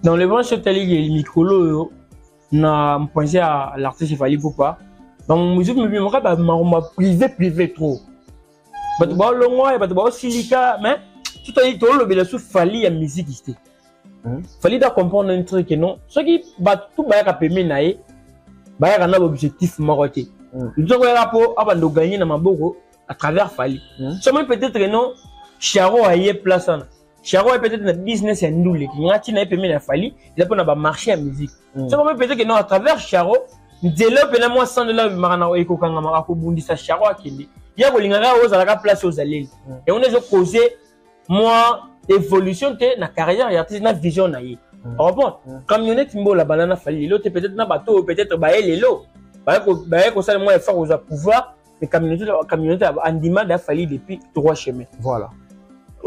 Dans le branche tali micro na pensé à l'artiste Fally Ipupa. Dans mon musique me bien ma privé trop. Bah tu vois le moi bah tu vois silica mais tout à tout le bel sous Fally ya musique ici. Fally da comprendre un truc non. Ce qui bah tout ba ka permis naé ba ya na objectif maroté. Nous avons rapport avant de gagner na maboko à travers Fally. Seulement peut-être non Charo a yé place en Charo est peut-être un business et ndoulé qui n'a pas permis à Fally, il a pas na marché à musique. Seulement peut-être que non à travers Charo développe na moi $100 marana eko kanga marako bundisa Charo akindi. Il y a bolingara aux à la place aux allées. Et on a causé moi évolution te na carrière et artiste na vision na yé. Bon, camionnette mbo la banana Fally, l'autre peut-être na bateau peut-être ba lelo. Ba ko ça moi effort aux pouvoir mais camionnette en demande a Fally depuis 3 chemins. Voilà.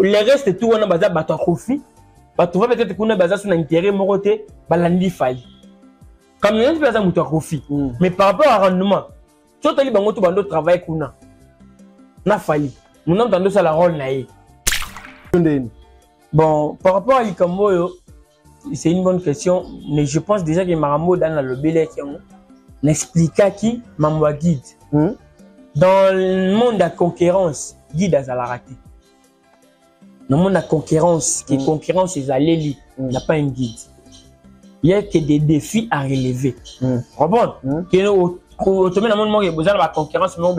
Le reste tout on a bazar bateau profit. Bateau va peut-être qu'on a bazar sur intérêt moroté balandi Fally. Camionnette bazar muto profit. Mais par rapport à rendement, tout ali bango to bando travail kuna. Na Fally. Mon homme dans ça la rôle naé. Bon, par rapport à Ikambo, c'est une bonne question, mais je pense déjà que Maramo dans le belé qui n'expliqua qui Mamwa guide. Dans le monde de la concurrence, guide à la raté. Dans le monde de la concurrence, qui concurrence est à l'élite, il n'y a pas un guide. Il y a que des défis à relever. Bon, au dans le monde de la concurrence, non,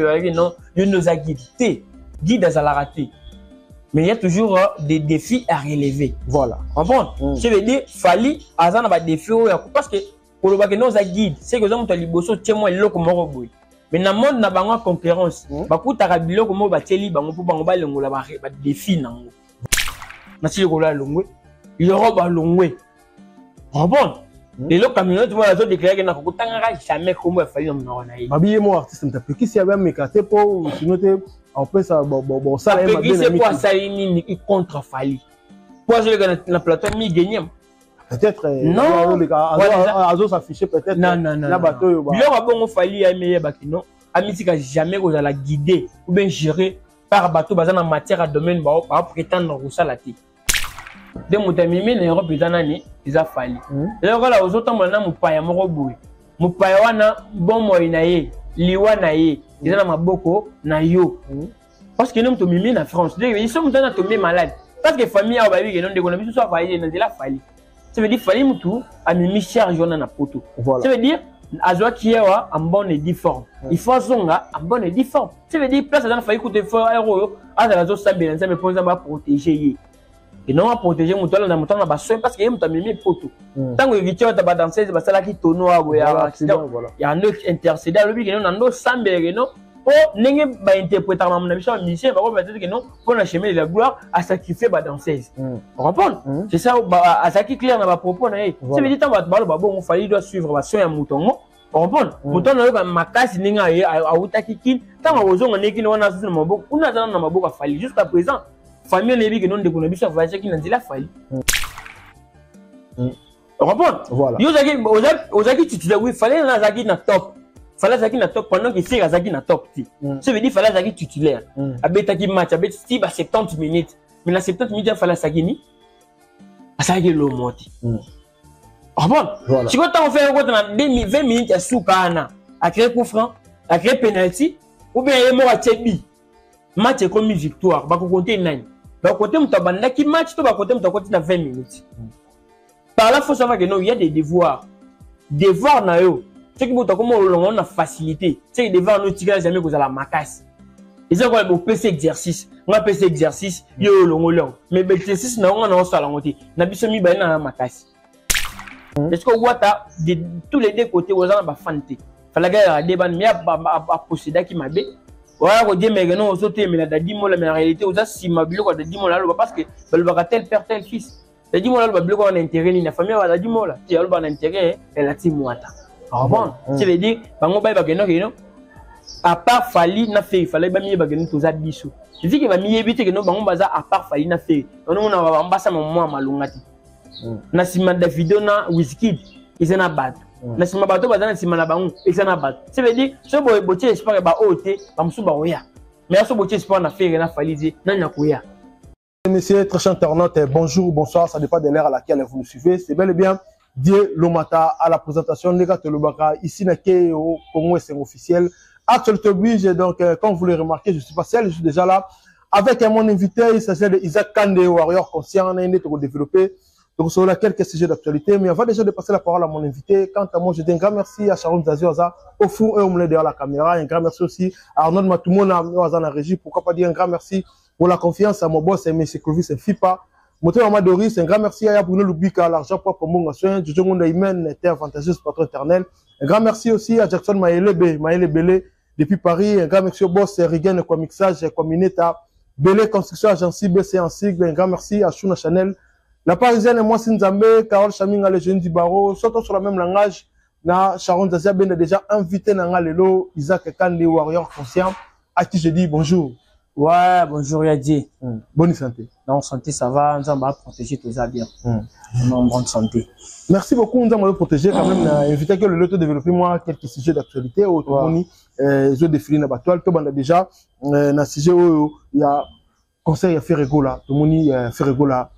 il nous a guidé. Guide à la raté. Mais il y a toujours des défis à relever. Voilà. Comprendre? Je veux dire, Fally, Azan a des défis parce que pour le bac nos guide, c'est que nous avons liboso témoin le comme roboy. Mais dans le monde n'a pas de concurrence. Beaucoup tarabilo comme bateli bango pour bango balengo la barre défi nango. Nasi le gola longwe, l'Europe a longwe. Comprendre? Les locaux camionneurs vont la déclarer que n'a pas jamais comme Fally dans mon naï. Habillez-moi artiste me tape qui s'y avait mes cartes pour noter en plus ça bon ça c'est quoi ça il contre Fally. Pourquoi je le na plateau mi gagner. Peut-être non les gars Azo s'afficher peut-être non la bateau yo ba. Yo ba bon Fally a meilleur bakino. Amisika jamais vous allez guider ou bien gérer par bateau bazan en matière à domaine ba pour prétendre pour ça la ti. De mutamimi na Europe izanani iza Fally. Lelo kala ozoto mwana mupaya moko boy. Mupaya wana bon moy na ye, liwa na ye, izana maboko na yo. Parce que nous sommes mimi na France. Ils sont maintenant tombés malades. Parce que famille a babi que non de l'économie soit Fally dans la Fally. Ça veut dire Fally mutu a mimi charge on na poto. Ça veut dire azwa kiwa en bonne et difforme. Il faut zonga en bonne et difforme. Ça veut dire place dans Fally coûte fort euro à la zo sabela ça me pose à protéger. Et non à protéger mutu là mutu na ba soin parce que mutu mimi poto. Tant que tu as ba danseuse ba sala ki tono a accident. Il y a un autre intercédant le bi que non ndo sambere non. Oh, n'est pas interprété par mon ambition, musicien, par contre, que non, pour la chemin de la gloire, à sacrifier ma danseuse. Vous comprenez? C'est ça, à ça qui clair dans ma propos. Ça veut dire que bon, Fally doit suivre ma soeur à mouton. Vous comprenez? Mouton, ma casse, n'est à Outakiki, tant qu'on a un équilibre, on a dans ma bouche, on a dans ma bouche à Fally. Jusqu'à présent, famille n'est pas que non de l'économie, ça va être qui n'a dit la Fally. Vous comprenez? Voilà. Ozaki, tu dis, oui, Fally, on a Zaki na top. Fallait Zaki na top pendant que c'est Zaki na top. Ça veut dire fallait Zaki titulaire. Abeta qui match, abeta si 70 minutes. Mais na 70 minutes fallait Zaki ni. Zaki lo moti. Ah bon. Si quand on fait un 20 minutes à soukana, à créer coup franc, à créer penalty ou bien il mort à Tchebi. Match est comme victoire, ba ko compter 9. Ba ko compter mutabanda qui match to ba ko compter na 20 minutes. Par là faut savoir que non, il y a des devoirs. Devoirs na yo. C'est que comment on a facilité. C'est que devant nous tirer jamais que vous avez la macasse. Et c'est quoi le PC exercice. On a PC exercice, yo long. Mais l'exercice na on a ça la montée. Na biso mi ba na macasse. Est-ce que wata de tous les deux côtés aux gens ba fanté. Fallait gars débat mais a posséder qui m'a bé. Voilà ko dire mais non sauter mais la dit moi la réalité aux si ma bilo ko dit moi là parce que le va tel père tel fils. La dit moi là le bilo ko en intérêt ni la famille va dit moi là. Tu as le bon intérêt elle a ti moi ta. Ah bon, ça veut dire, bango baï bageno keno, à part Fally na fait, fallait ba mié bageno tous à biso. Je dis que ba mié bité que non bango baza à part Fally na fait. On a ambassa mon malungati. Na sima Davido na Wizkid, ils en a battu. Na sima bato baza na sima na bango, ils en a battu. Ça veut dire, ce boy boté espoir ba oté, ba musu ba oya. Mais ce boté espoir na fait na Fally dit, na nyakoya. messieurs, très chers internautes, bonjour, bonsoir, ça dépend de l'heure à laquelle vous nous suivez. C'est bel et bien Dieu Lomata à la présentation de Telobaka. Ici, au Congo, c'est officiel. Actualité oblige, donc, comme vous l'avez remarqué, je suis pas seul, je suis déjà là avec mon invité. Il s'agit de Isaac Kandé, Warrior Conscient, on a une développé. Donc, sur quelques sujets d'actualité. Mais avant déjà de passer la parole à mon invité, quant à moi, je dis un grand merci à Sharon Zazioza, au fond, et au milieu derrière la caméra. Un grand merci aussi à Arnaud Matoumona, à la régie. Pourquoi pas dire un grand merci pour la confiance à mon boss, M. Clovis, FIPA. Moté Maman Doris, un grand merci à Bruno Lubika, l'argent propre mon soin, Jojo Monde Imen, terre avantageuse, patron éternel. Un grand merci aussi à Jackson Maëlle Belé, depuis Paris. Un grand merci au boss, Rigen, Mixage, Mineta, Belé Construction, Agence BC en sigle. Un grand merci à Shuna Chanel. La Parisienne et moi, Sinzambe, Carole Chaminga, le jeune du barreau, surtout sur le même langage. Na Sharon Zazia Ben a déjà invité Nanga Lelo, Isaac Kandé, Warrior Conscient, à qui je dis bonjour. Ouais, bonjour Yadi. Bonne santé. Non, santé, ça va. Nous allons protéger tout ça bien. En bonne santé. Merci beaucoup. Nous allons protéger quand même. Invité que le loto développer moi quelques sujets d'actualité. Au Tomoni, je défile na batoile. Tout le monde déjà. Na sujet où il y a conseil à faire régola. Tomoni fait régola.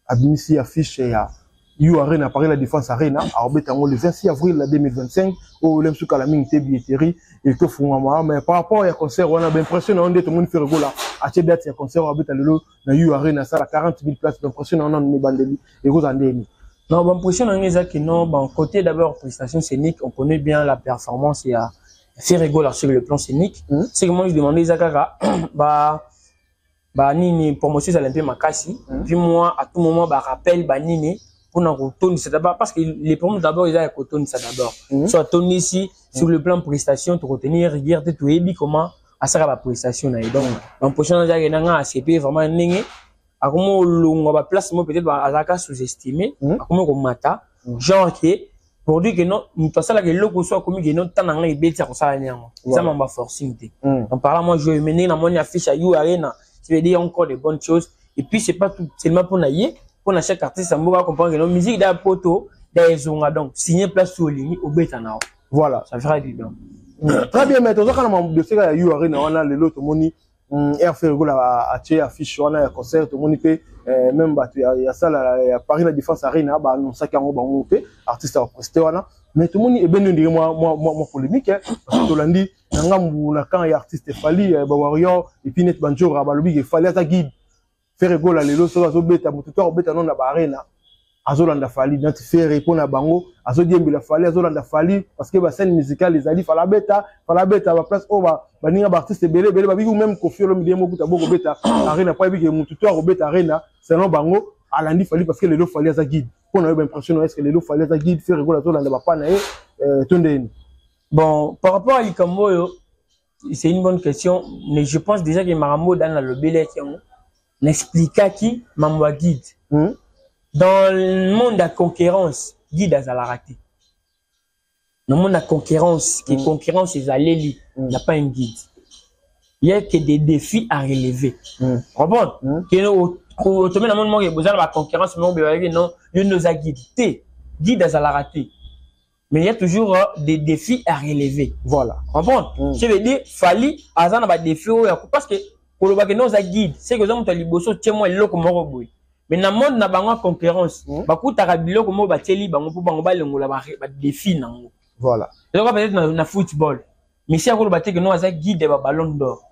Abimisi affiche ya You Arena Paris la Défense Arena. À Obetango le 26 avril 2025. Au Lemsou Kalaming té billetterie. Et que font mais par rapport à concert on a bien impressionné on dit tout le monde fait régola. À cette date il y a concert au Obetango na You Arena ça la 40 000 places d'impression on a une bandeli et vous en demi. Non, bon, impression on est que non, bon, côté d'abord prestation scénique, on connaît bien la performance et à faire rigoler sur le plan scénique. C'est que moi je demandais Zakaka bah nini promotion à l'Olympique Makassi. Puis moi à tout moment bah rappel bah nini pour nous retourner c'est d'abord parce que les promos d'abord ils ont retourner ça d'abord. Soit tourner ici sur le plan prestation te retenir regarder tout et comment à ça la prestation là donc en prochain on a nga ACP vraiment ningé à comment on va place moi peut-être à Zaka sous-estimé à comment on mata genre que pour dire que non nous ça là que le soit comme que non tant nga ibeti à ça là ça m'a pas forcing en parlant moi je mener dans mon affiche à You Arena ça veut dire encore des bonnes choses et puis c'est pas tout seulement pour naïe pour chaque artiste ça va comprendre que la musique d'un poto des zonga donc signer place sur ligne au bétanao voilà ça fera du bien. Très bien mais toi quand on de ça You Arena on a le lot moni air faire à tirer affiche on a un concert tout moni peut même bah il y a ça à Paris la Défense Arena bah non ça qui on va monter artiste à prester voilà mais tout moni est bien dire moi polémique parce que lundi ngambu na quand il y a artiste Fali Warrior et puis net Banjora bah lobi Fali à guide faire rigoler les lots sur beta mututo beta non na Arena azolanda Fali donc faire répondre à bango azodiembela Fali azolanda Fali parce que ba scène musicale les ali fala beta ba place oh ba ninga ba artiste belé ba bigu même Kofi Olomide mo buta boko beta Arena pas bigu mututo beta Arena c'est non bango alandi Fali parce que les lots Fali za guide pour na impression est-ce que les lots Fali za guide faire rigoler azolanda ba pa na tondeni. Bon par rapport à Ikambo c'est une bonne question mais je pense déjà que Maramo dans le belé n'expliqua qui Mamwa guide. Dans le monde de la concurrence, guide à la raté. Dans le monde de la concurrence, qui concurrence est à l'élite, il n'y a pas un guide. Il y a que des défis à relever. Comprends? Que nous, au dans le monde, il y a besoin de la concurrence, mais on peut dire non, il nous a guidé. Guide à la raté. Mais il y a toujours des défis à relever. Voilà. Comprends? Je veux dire, Fali, à ça, on a des défis, parce que, pour le bac, nous a guide. C'est que nous avons liboso, tiens, moi, le comme robot. Mais dans le monde, na bango concurrence. Bakou tarabilo comme bateli bango pour bango balengola ba défi nango. Voilà. Donc peut-être na football. Mais si akolo baté que nous aza guide ba ballon d'or.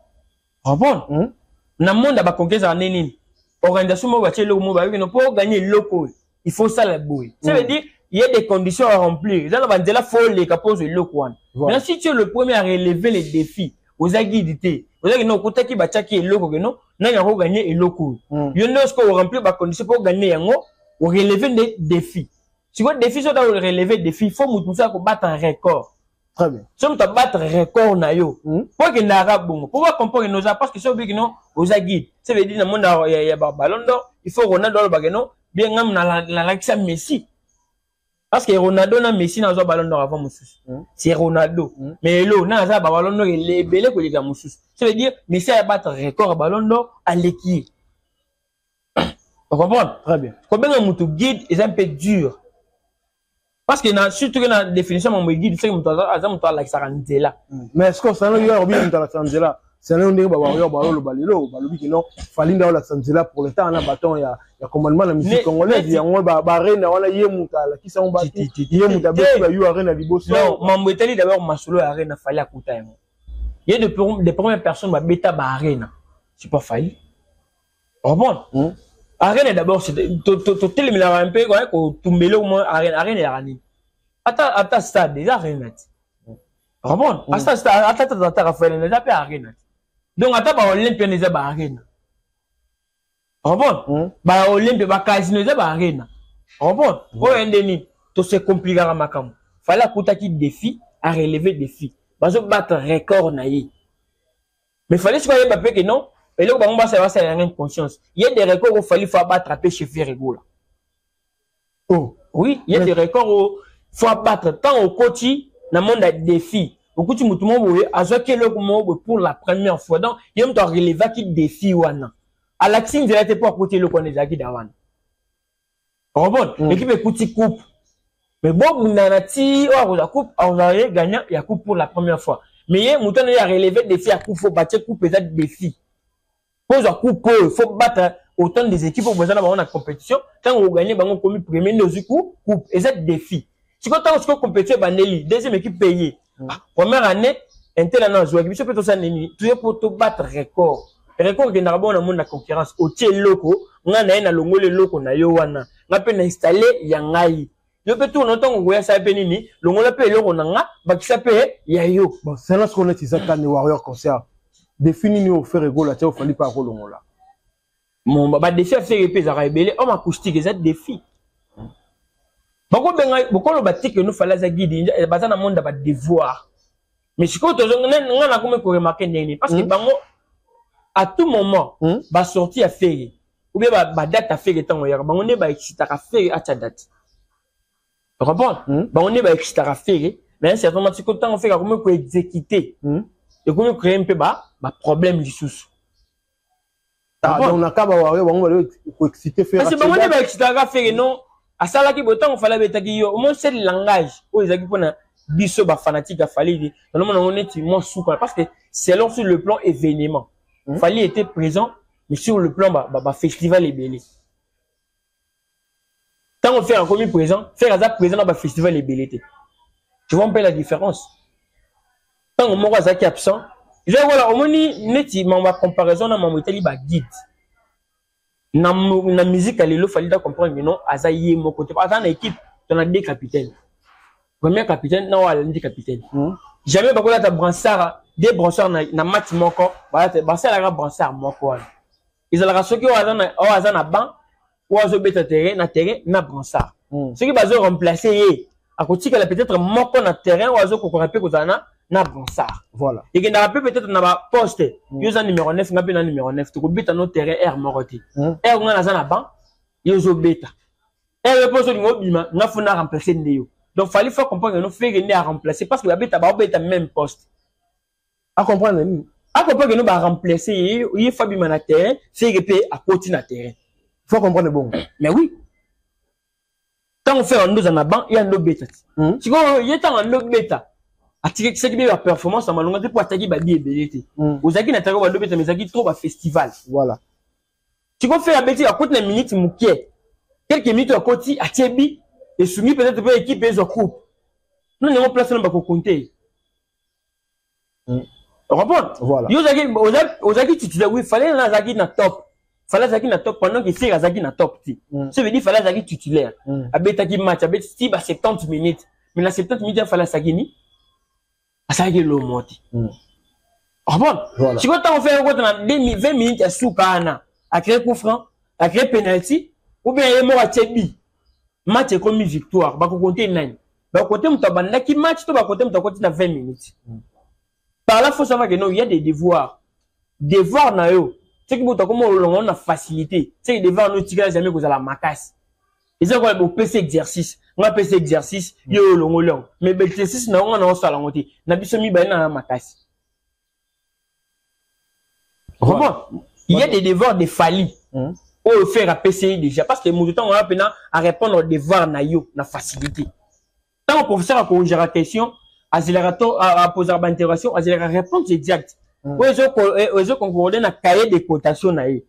Comprends? Dans le monde ba concurrence en nini. Organisation mo bateli lo mo ba que non pour gagner loko. Il faut ça la boy. Ça veut dire il y a des conditions à remplir. Ça va dire faut les capos le loko. Mais si tu es le premier à relever les défis, aux aguidités. Vous avez non côté qui batia qui est loko que non. N'a pas gagné et loko. Il y a ce qu'on remplit par condition pour gagner yango ou relever des défis. Si vous défi soit relever des défis, il faut tout ça pour battre un record. Très bien. Si on battre un record na yo, pour que n'arabe bon, pour comprendre nos parce que c'est obligé que non aux aguides. Ça veut dire dans le monde il y a ballon d'or, il faut Ronaldo le bagano, bien ngam na la Messi. Parce que Ronaldo na Messi na zo ballon d'or avant Moussous. C'est Ronaldo. Mais là na za ballon d'or il est belé que les gars Moussous. Ça veut dire Messi a battre record à ballon d'or à l'équipe. Vous comprenez? Très bien. Combien de moto guide est un peu dur. Parce que surtout que la définition de mon guide, c'est que mon là. Mais est-ce que ça n'a pas bien dans la Angela? c'est là on dit bah le balilo balobi que non fallait dans la sanzela pour le temps on a bâton il y a commandement la musique congolaise il y a on ba arena on a yemuta la qui sont bâti yemuta beti ba yu arena liboso non mambeteli d'abord masolo arena fallait à kuta yemo il y a des premières personnes ba beta ba arena c'est pas failli comprendre arena d'abord c'est to telemina un peu quoi ko tumbelo mo arena ya rani ata stade déjà arena comprendre ata Raphaël déjà pas arena donc ata ba Olympia déjà ba arena comprendre ba Olympia ba casino déjà ba arena comprendre o ndeni to se compliquera makam fallait kuta ki défi à relever défi bazo battre record na yi mais fallait se croire que non et là on va savoir une conscience il y a des records où fallait faut attraper chez Ferrego là oh oui il y a des records où faut abattre tant au côté dans le monde des défis au côté tout le monde a joué pour la première fois donc il y a un temps relever qui défi wana à l'action de l'été pour côté le connaît qui d'avant bon l'équipe écoute coupe mais bon nanati ou la coupe on a gagné il y a coupe pour la première fois mais il y a mouton il a relevé défi à coupe faut battre coupe peut-être défi pose à coupe il faut battre autant des équipes pour besoin d'avoir une compétition tant on gagne on commis premier nos coupe et c'est défi si quand on se compétition baneli deuxième équipe payée première année intel non jouer qui peut tout ça nini tu es pour te battre record qui n'a pas bon monde la concurrence au tiers loko on a na longole loko na yo wana on peut installer yangai yo peut tout longtemps on ça pe nini longole pe loko nanga ba qui ça pe ya yo bon c'est là ce qu'on est ça quand les warriors concert défini ni au faire ego la tia au fallait pas longola mon ba défi faire épée za rebelle homme acoustique c'est défi beaucoup le bâti que nous fallait ça guide bazana na monde ba devoir mais si quand on a comme ko remarquer nini parce que bango à tout moment ba sorti à faire ou bien ba date à faire temps ya bango ne ba exciter à faire à ta date tu comprends bango ne ba exciter à faire mais certainement si quand on fait comme ko exécuter et comme créer un peu ba problème du sous on a qu'à bango ko exciter faire parce que bango ne ba exciter à faire non à ça là qui beau temps on fallait betaki yo au moins c'est le langage où ils ont pona biso ba fanatique a fallu non on est moins souple parce que selon sur le plan événement fallait être présent mais sur le plan ba festival est belé tant on fait un commis présent faire ça présent dans ba festival est belé tu vois un peu la différence tant on m'a ça qui absent je voilà au moins neti ma comparaison na ma Italie ba guide na musique à l'élo fallait comprendre que non azaïe mon côté attends une équipe tu as deux capitaines premier capitaine non à l'un capitaine jamais pas là ta bransard des bransards na match moko ba ça la bransard moko ils ont ceux qui ont na banc ou azo beta terrain na bransard ceux qui bazo remplacer à côté que peut-être moko na terrain ou azo ko rappeler ko na bransard voilà et que na rappel peut-être na ba poste yo numéro 9 ngapi na numéro 9 to ko beta no terrain air moroti air nga na banc yo zo beta air poste ngo bima na funa remplacer ndeyo donc fallait faut comprendre que nous fait venir à remplacer parce que la beta ba beta même poste à comprendre que nous ba remplacer il faut bima na terrain c'est que à côté na terrain faut comprendre bon mais oui tant on fait un nous en banc il y a no beta si ko il est en no beta atiki c'est que la performance en malonga pour attaquer ba bien belité ozaki na terrain ba no beta mais zaki trop ba festival voilà tu peux faire la bêtise à côté na minute mouké quelques minutes à côté à Tiebi et soumis peut-être pour équipe et coupe nous n'avons place dans bako compter rapport voilà ozaki titulaire oui fallait na zaki na top pendant que c'est zaki na top ti ça veut dire fallait zaki titulaire abetaki match abeti si ba 70 minutes mais la 70 minutes il fallait sagini asaki lo moti rapport si quand on fait on 20 minutes à soukana à créer coup franc à créer penalty ou bien il mort à Tiebi match est comme victoire ba ko compter 9 ba côté mutabanda ki match to ba côté mutakoti na 20 minutes par là faut savoir que non il y a des devoirs na yo c'est que muta comme on a facilité c'est que devoir nous tirer jamais que la macasse ils ont quoi pour PC exercice on a PC exercice yo longolong mais exercice na on a sala ngoti na biso mi ba na macasse vraiment il y a des devoirs de fali ou faire à PCI déjà parce que mon temps on a peine à répondre aux devoirs na yo na facilité tant le professeur a corrigé la question accélérateur à poser une interrogation accélérateur répondre exact Ozo concordé na cahier de cotation na ye.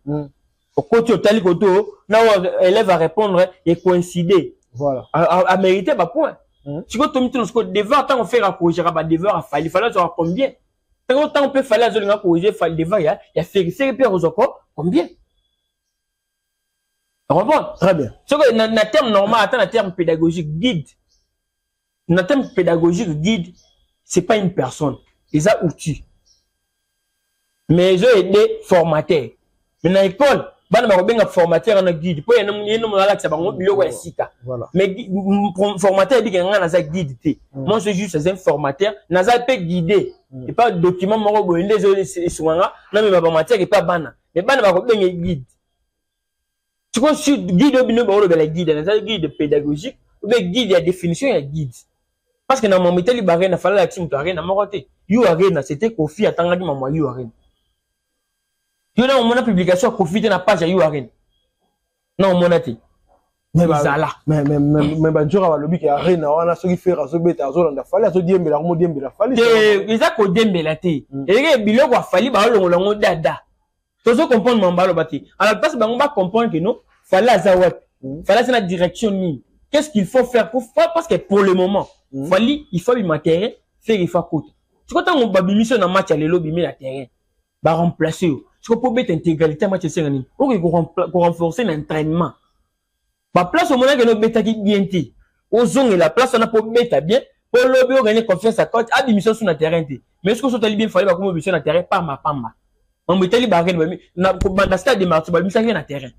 Au côté au tali koto, na élève à répondre et coïncider. Voilà. À mériter bah point. Si vous tombe dans ce devoir, tant on fait à corriger, bah devoir à faire, il fallait savoir combien. Tant on peut faire à corriger, faire le devoir, il y a fait c'est pire aux encore combien. Très bien. Ce que na terme normal, attends na terme pédagogique guide. Na terme pédagogique guide, c'est pas une personne, c'est un outil. Mais ils ont aidé formateurs. Mais dans l'école, bana ba benga formateur na guide. Po yena yena mo ala tsaba ngo biloko ya sika. Mais formateur dit que nga na guide té. Moi je suis juste un formateur, na za pe guider. Et pas document mo bo ndé zo swanga, na me ba formateur et pas bana. Mais bana ba benga guide. Tu vois sur guide bino ba lo bela guide, na za guide pédagogique ou bien guide ya définition ya guide. Parce que na mo meteli baré na fala action to arena mo côté. You arena c'était Kofi atanga ki maman you arena. Il y a une publication profite na page à URN. Non, mon avis. Mais banjora ba lobi ki arena wana so ki fera so beta zo landa fali so diembela ko diembela fali. Eza ko diembela te. Et biloko afali ba longo dada. Tozo comprendre mambalo bati. Alors parce bango ba comprendre que non, fallait azawat. Fallait c'est la direction ni. Qu'est-ce qu'il faut faire pour parce que pour le moment, il faut du matériel, faire il faut coûte. Tu quand on ba bimission na match à lelo bimi la terrain. Ba remplacer. Tu peux mettre intégralité match c'est pour renforcer l'entraînement. Ba place au moment que nous beta qui bien ti. Au zone la place on a pour mettre bien pour le gagner confiance à coach a mission sur le terrain. Mais est-ce que ça t'a bien fallu ba comme mission na terrain pamba. On mettait les barrières na banda stade de Marseille ba mission na terrain.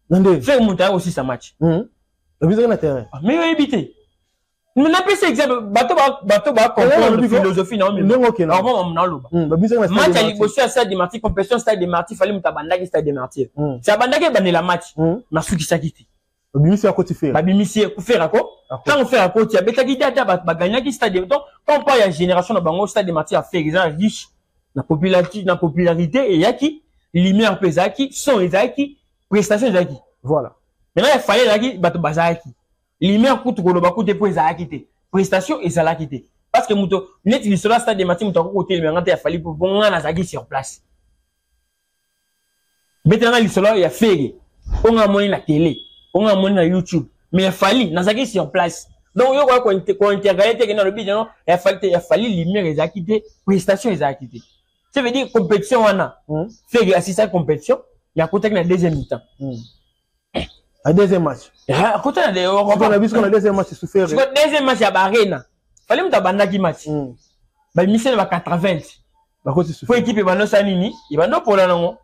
Nande faire monter aussi sa match. La mission na terrain. Mais éviter. Nous n'avons pas exemple bateau ba comprendre philosophie non mais normalement on a loba match à l'Ibosso à stade de Martyr compétition stade de Martyr fallait mutabanda qui stade de Martyr c'est abanda qui bané la match na suki sakiti babimisi à côté faire babimisi ku faire quoi quand on fait à côté beta qui data ba gagner qui stade donc quand on parle ya génération na bango stade de Martyr a fait ils sont riches na popularité et yaki lumière pesaki son ezaki prestation ezaki voilà maintenant il fallait yaki bato bazaki lumière coûte koloba coûte pour ezaki te prestation ezalaki te parce que muto net li sola stade de Martyr muto côté mais ngata ya fali pour bonga na zaki sur place betanga li sola ya fere on a moni na télé on a moni na YouTube mais fali na zaki sur place donc yo ko intégrer te na le bidon non ya fali lumière ezaki te prestation ezaki te ça veut dire compétition wana fere assistant compétition ya côté na deuxième mi-temps à deuxième match. À côté de on a vu qu'on a deuxième match souffert. Deuxième match à Barena. Fallait me tabanda qui match. Ba mission va 80. Ba côté souffert. Pour équipe bano sanini, il va no pour la non.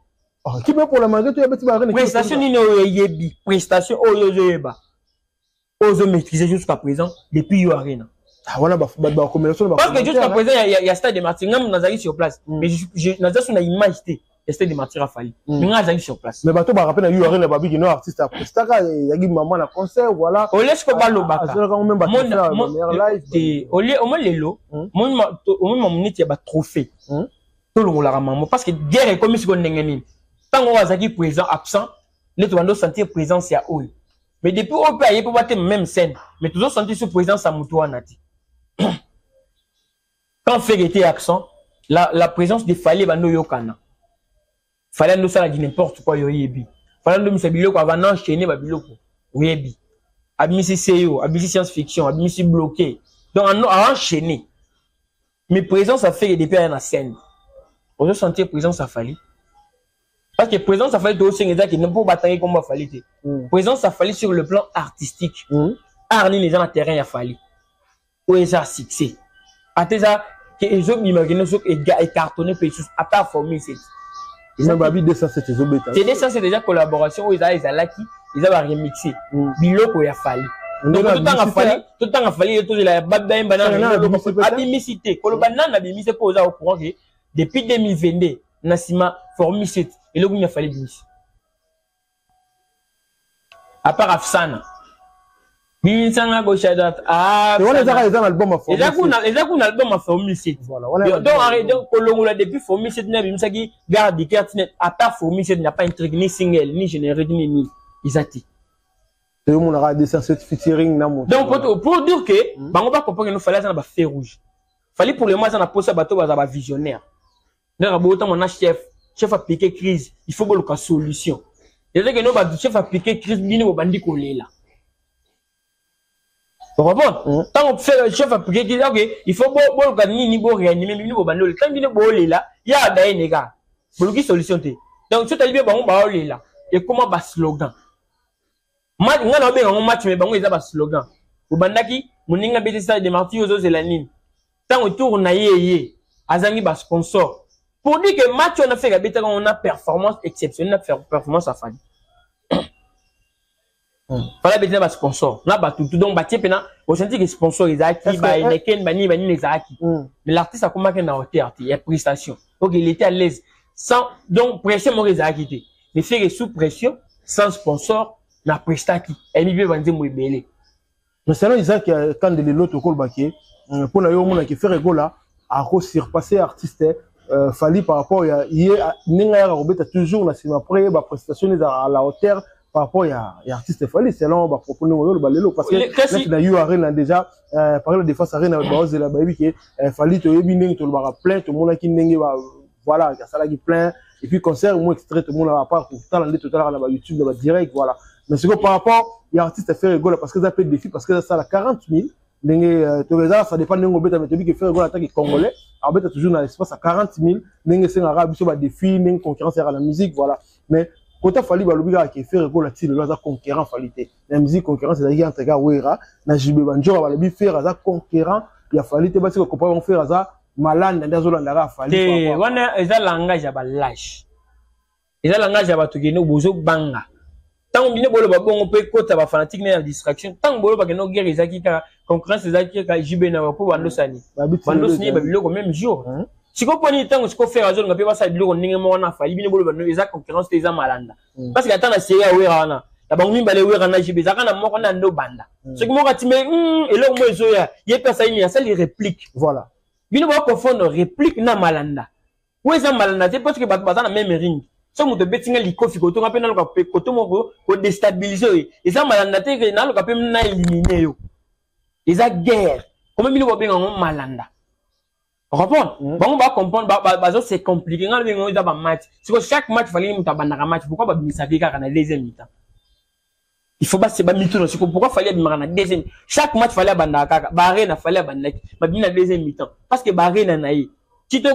Oh, qui peut pour la malgré tout ya beti Barena. Prestation ni no yebi, prestation oyoyeba. Ozo maîtriser jusqu'à présent depuis yo arena. Ah voilà ba combinaison ba. Parce que jusqu'à présent il y a stade de Martyr ngam nazali sur place. Mais je nazali na image té. C'était de Martyr à Fali. Mais azali sur place. Mais bato ba rappelle na URN na babi qui no artiste à prestaka yagi maman na concert voilà. On laisse ko balobaka. Azala quand même bato faire meilleur live. Au moins lelo, mon minute ba trophée. Tout le monde la maman parce que guerre est comme si on n'engeni. Tant on azaki présent absent, les tu vas sentir présence ya ol. Mais depuis on peut aller pour battre même scène, mais toujours sentir sur présence à muto anati. Quand Fer était absent, la présence de Fali va no yokana. Fallait nous ça dit n'importe quoi yoyebi. Fallait nous c'est biloko avant enchaîner ba biloko. Yoyebi. Admisi CEO, admisi science fiction, admisi bloqué. Donc à enchaîner. Mais présence a fait depuis la scène. On se sentir présence à Fali. Parce que présence a fallu aussi qui ne peut pas batailler comme Fali. Présence a fallu sur le plan artistique. Arni les gens à terrain a fallu. Où est ça succès? À tes ça que les autres imaginent et cartonné pesus à pas former c'est. Même babi 207 c'est bêta. C'est ça c'est déjà collaboration où ils a laki, ils a remixé. Biloko ya Fali. Donc tout le temps a fallu tout la babba banana abimicité. Kolobana na bimise pour au courant que depuis 2022 Nassima formé cette et le il a fallu bimis. À part Afsana. Bimisanga gauche à droite. Ah, on les a album à former. Les a album à former cette. Voilà. Donc Kolongo là depuis formé cette na bimisaki garde cartinet à part formé cette n'a pas intrigue ni single ni généré ni isati. C'est mon aura des featuring na mon. Donc pour dire que bango pas comprendre que nous fallait ça na ba feu rouge. Fallait pour le mois ça na poser bateau ba visionnaire. Nga rabota mon chef a piqué crise, il faut que solution. Et c'est que nous chef a piqué crise bino bandi ko lela. Vous comprenez? Tant on fait chef a piqué crise, OK, il faut que ni bo réanimer bino bandi lela. Tant bino bo lela, ya da nega. Boluki solution te. Donc tu t'as bien bango ba lela. Et comment ba slogan? Nga na be ngom match me bango eza ba slogan. Ubandaki muninga beti sa de marti ozo zelanine. Tant autour na ye azangi ba sponsor. Pour dire que match on a fait la on a performance exceptionnelle, performance à Fali. Fala beti ba sponsor. Na ba tout donc ba tiepena au senti que sponsor ezaki ba neken bani les aki. Mais l'artiste a comment que na hauteur, il y a prestation. Donc il était à l'aise sans donc pression mon ezaki te. Mais faire sous pression sans sponsor na prestaki. Et mi be banze mo ebele. Mais c'est là Isaac quand de l'autre col baké pour na yo mona qui fait rigola à surpasser artiste Fali par rapport à hier ninga robeta toujours na sima après ba prestation à la hauteur par rapport à artiste Fali c'est là on va proposer le balelo parce que là tu as eu arena déjà par la défense arena ba ose la ba que Fali to yebi ndenge to ba plein tout le monde qui ndenge voilà ça là qui plein et puis concert moi extrait tout le monde à part pour talent total à la YouTube de direct voilà. Mais c'est que par rapport, il y a artiste fait rigoler parce que ça fait défi, parce que ça a 40 000. Ça dépend de l'engobet, mais tu dis que fait rigoler en tant que Congolais. Alors, tu as toujours dans l'espace à 40 000. C'est un arabe, c'est un défi, une concurrence à la musique, voilà. Mais quand tu as fallu, l'obliga qui fait rigoler, tu as concurrent qualité. La musique concurrence, c'est entre gars, ouera, na jibe banjo, va le faire à concurrent, il a fallu, parce que comprendre on fait ça, malade, dans la zone fallu. On a un langage à lâche. Il y a un langage à tout gagner, bozo banga. Tant que bino bolo babongo pe kota ba fanatique na distraction tant bolo ba keno guerre ezaki ka concurrence ezaki ka jibe na ko bando sani bando sini ba biloko même jour siko poni tant siko faire azon ngape ba sa biloko ninge mo na fa bino bolo bando ezaki concurrence te eza malanda parce que atana série a wera wana la bangu mbale wera na jibe zaka na moko na ndo banda ce qui mo ka time eloko mo ezoya ye pesa ini ça les réplique voilà bino ba confondre réplique na malanda ou eza malanda c'est parce que ba na même ring. Si vous avez un likofi, vous avez un koto moko ko déstabiliser. Et ça malanda te que na lo kapé na éliminer yo. Et ça guerre. Comment bino ba ngom malanda. Comprendre? Bon on va comprendre ba c'est compliqué. Nga lo ngo ba match. Si chaque match fallait muta bandaka match. Pourquoi ba bimisa ka na deuxième mi-temps? Il faut pas se ba mi-temps. Pourquoi fallait bimaka na deuxième? Chaque match fallait bandaka ba arena fallait bandaka. Ba bimina deuxième mi-temps. Parce que ba arena na yi. Si tu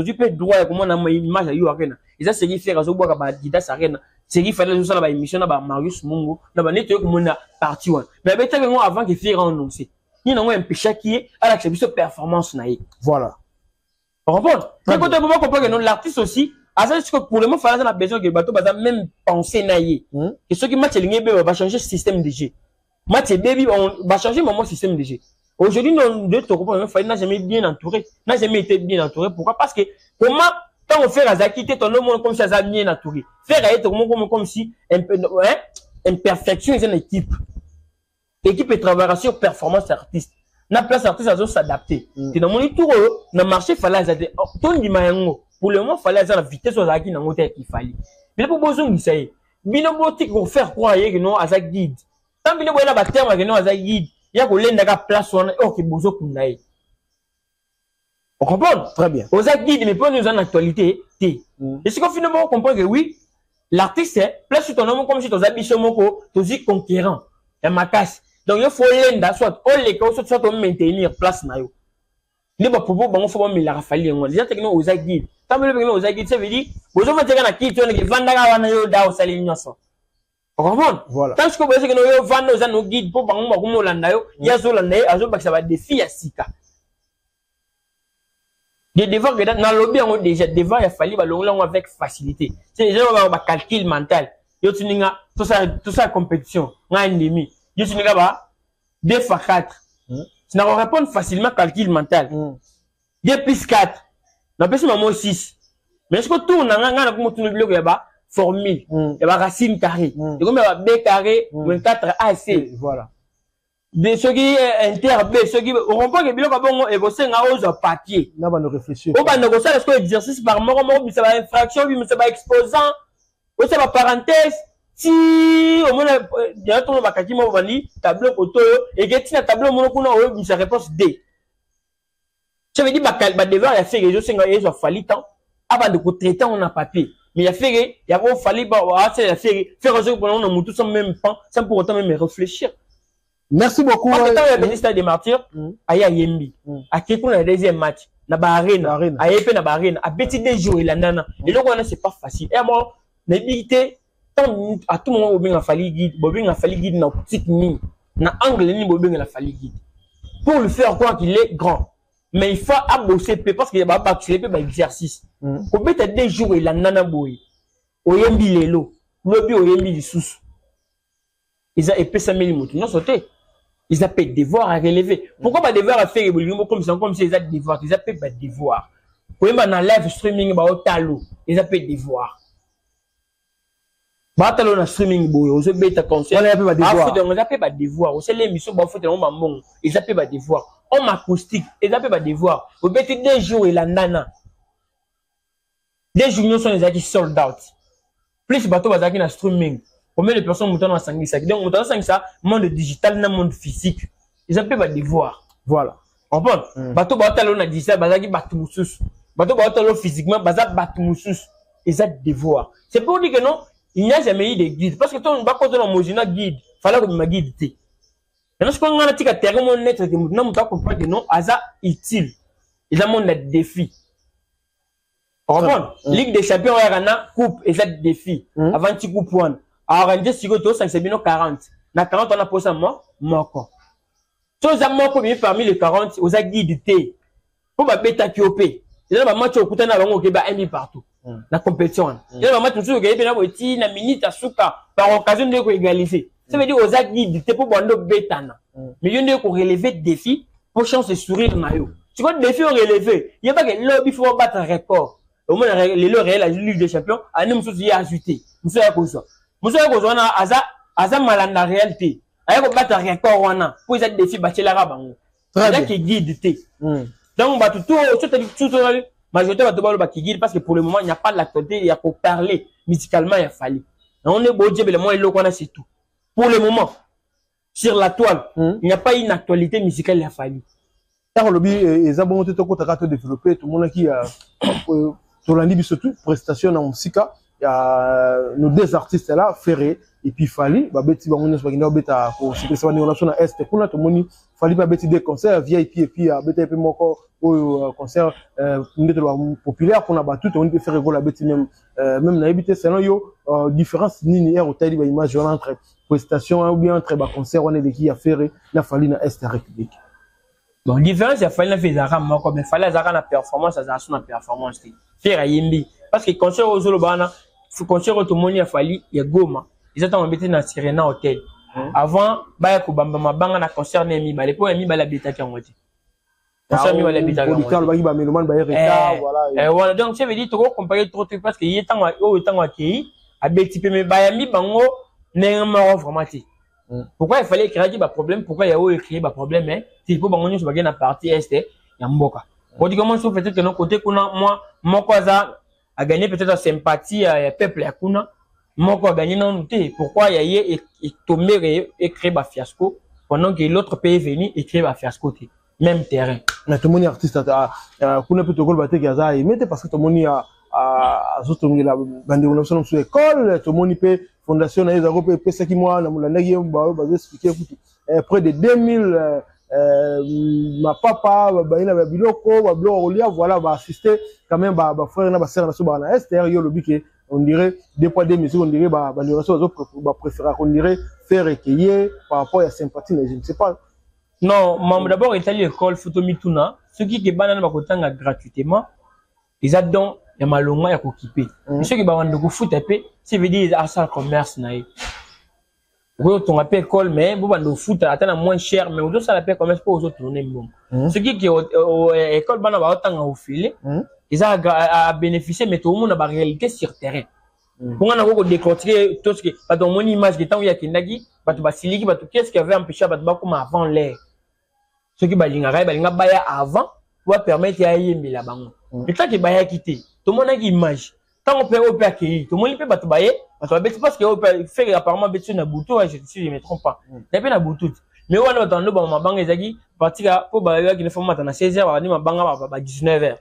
tu peux droit comment on a image à you arena. Et ça c'est qui fait raison boire ba Didas arena. C'est qui fait ça la ba émission na ba Marius Mungo na ba neto ko mona partie 1. Mais ben tellement avant que faire annoncer. Il y a un péché qui est à l'acceptation performance na yi. Voilà. On comprend. Mais quand on peut comprendre que non l'artiste aussi à ça que pour le moment fallait la besoin que bateau ba même penser na yi. Et ceux qui match l'ingé va changer système de jeu. Match baby on va changer moment système de jeu. Aujourd'hui, nous devons comprendre que n'a jamais bien entouré, n'a jamais été bien entouré. Pourquoi? Parce que comment quand on fait la quitter ton nom comme ça, ça bien entouré. Faire être comme si imperfection est une équipe. L'équipe est travailler sur performance artiste. La place artiste doit s'adapter. C'est dans mon tour, dans le marché fallait s'adapter. Ton dimanche pour le moment fallait la vitesse aux acquis dans l'hôtel qu'il fallait. Mais pour besoin de ça, binobotique pour faire croire que non à sa guide. Tant binobo la bataille que non à sa guide. Il y a que l'un place on qui bozo kunai. On comprend très bien. Aux acquis mais pas nous en actualité et ce qu'on finalement on comprend que oui l'artiste place sur ton nom comme si ton habits moko tozi conquérant et makas donc il faut l'enda soit on les causes soit on maintenir place na yo. Les ba popo bango faut me la rafali on déjà techno aux acquis tant le aux acquis ça veut dire bozo va teka na kiti on qui vanda wana yo da osali nyoso. On comprend? Voilà. Tant que vous voyez que nous vendons aux anneaux guides pour bango makumo landayo, yazo landayo, azo bak ça va défi à sika. Des devants que dans le lobby on déjà devant il a fallu balongo avec facilité. C'est les gens va calcul mental. Yo tuninga tout ça compétition, nga ennemi. Yo tuninga ba 2 fois 4. Tu n'as répondre facilement calcul mental. 2 plus 4. Na pesi mamo 6. Mais est-ce que tout nga ko mutunu biloko ya ba formule et la racine carrée et comme b carré 24 ac voilà de ceux qui inter b ceux qui on pas que biloko bongo et bosé nga ozo papier na ba no réfléchir on va négocier est-ce que exercice par moko mais ça va infraction mais ça va exposant ou ça va parenthèse si au moins directement bakati mo bani tableau photo et que tina tableau mono kuna o bisa réponse D Ça veut dire que devoir il a fait les choses ils ont fallu temps avant de traiter on a papier. Mais il a fait il y a fallu faire en sorte qu'on a tout sans même pas sans pour autant même réfléchir. Merci beaucoup. Parce que quand il y a Stade des Martyrs, il y a Yembi. À qui pour le deuxième match, na Bahreïn, à Yepé na Bahreïn, à petit des jours il a nana. Et donc on a c'est pas facile. Et moi, n'hésitez tant à tout moment Bobin a fallu guide, Bobin a fallu guide na petite ni, na angle ni Bobin a fallu guide. Pour le faire quoi qu'il est grand. Mais il faut abosser parce qu'il y a pas tu les peux exercice. Pour mettre des jours il a nana boy. Oyembi lelo, lobi oyembi li sous. Ils ont épais 5000 moutons, non sauté. Ils appellent devoir à relever. Pourquoi pas devoir à faire évoluer comme si ils ont devoir, ils appellent pas devoir. Pour dans live streaming ba otalo, ils appellent devoir. Ba talo na streaming boy, on se bêta concert. On appelle pas devoir. On sait l'émission ba faut tellement bon. Ils appellent pas devoir. On m'acoustique, ils appellent pas devoir. Au bêta des jours et la nana. Des jours sont les qui sold out. Plus bateau bazaki na streaming. Combien de personnes montent dans 5 sacs? Donc, montant 5 ça, monde digital, dans monde physique. Ils appellent pas devoir. Voilà. On comprend? Bateau batalo na digital, bazaki batu moussous. Bateau batalo physiquement, bazaki batu moussous. Ils ont devoir. C'est pour dire que non, il n'y a jamais eu de guide. Parce que toi, on va quand on a mangé un guide, fallait que ma guide t'es. Maintenant, ce qu'on a dit que terre mon net, que nous n'avons pas compris que non, hasard utile. Ils ont mon défi. On comprend? Ligue des champions, on a coupe, ils ont défi. Avant tu coupes one. Arranger si vous 5 c'est bien 40. Na 40 on a posé moi moko. Chose à moko parmi les 40 aux guide T. Pour ba beta kiopé. Il y a un match au kutana bango ke ba emi partout. La compétition. Il y a un match toujours ke na boti na minute à souka par occasion de ko égaliser. Ça veut dire aux guide T pour bando beta na. Mais il y a ko relever défi pour chance de sourire na yo. Tu vois défi on relever. Il y a pas que lobby faut battre record. Au moins le réel la Ligue des Champions a nous y ajouter. Nous ça comme ça. Monsieur Kozona aza malanda réalité. Aye ko battre record wana pour les défis bachelora bango. C'est qui guide té. Donc ba tout majorité ba to ba qui guide parce que pour le moment il n'y a pas l'actualité, il y a pour parler musicalement il a fallu. On est beau Dieu le moins lo c'est tout. Pour le moment sur la toile, il n'y a pas une actualité musicale il a fallu. Tant le bi et bon to ko ta développer tout le monde qui a to landi bisotu prestation en musique. Il y a nos deux artistes là, Ferré et puis Fali, bah beti bango nyos bagina beta ko c'est ni relation na est kuna to moni Fali ba beti des concerts VIP et puis beta pe moko au concert ndeto populaire kuna ba tout on peut faire rigoler beti même na habité selon yo différence ni air hôtel ba image entre prestation ou bien entre ba concert on est de qui a Ferré na Fali na est République. Bon différence ya Fali na fezara moko mais Fali azaka na performance azaka na performance Ferré yimbi parce que concert au Zolobana faut concert tout le monde a fallu il y a Goma ils ont embêté dans Serena Hotel avant baya ko bamba mabanga na concert na mi bale pour mi bala beta ki ngoti concert mi bala beta ngoti le bagi ba meloman ba reta voilà voilà donc ça veut dire trop comparer trop parce que il est temps qui a beti pe me baya mi bango nema vraiment ti pourquoi il fallait écrire ba problème pourquoi il y a écrit ba problème hein c'est pour bango nyos ba na partie est ya mboka on dit comment ça peut-être que non côté kuna moi quoi ça a gagné peut-être la sympathie à peuple à Kuna. Moi, a gagné non noté. Pourquoi il y a et tombé et créé un fiasco pendant que l'autre pays est venu et créé un fiasco. Même terrain. Mais tout le monde est artiste. Kuna peut te goal battre Gaza et mettre parce que tout le monde a surtout la bande de sur l'école. Tout le monde peut fondation na Israël peut ce qui moi na mulana qui va expliquer près de 2000 ma papa ina ba biloko ba biloko lia voilà va assister quand même ba frère na ba sœur na so ba na extérieur le bique on dirait deux poids deux mesures on dirait ba relation ba préférer on dirait faire écueillir par rapport à sympathie je ne sais pas non mais d'abord Italie école photo mituna ceux qui banana ba kotanga gratuitement ils a donc ya malonga ya kokiper ceux qui ba wanda ko foot epé ça veut dire à ça commerce na oui, on appelle école, mais vous allez au foot, attendre moins cher, mais aujourd'hui ça l'appelle commerce pour aux autres tourner bon. Ce qui est école, bah, on va autant au filet, ils ont à bénéficier, mais tout le monde a la réalité sur terrain. Pour on a encore décortiquer tout ce qui, bah, dans mon image, qui est tant où il y a Kindagi, bah, tu vas siliki, bah, qu'est-ce qui avait empêché, bah, comme avant l'air. Ce qui, bah, l'inga baya avant, pour permettre à y aller là-bas. Mais tant que baya quitté, tout le monde a une image. Tant on peut accueillir, tout le monde peut battre bailler, parce que faire apparemment bêtise na bouton, si je ne me trompe pas. Il y a pas na bouton. mais on a entendu ma banque ezaki parti pour ba qui ne font matin à 16h ba ni ma banque ba 19h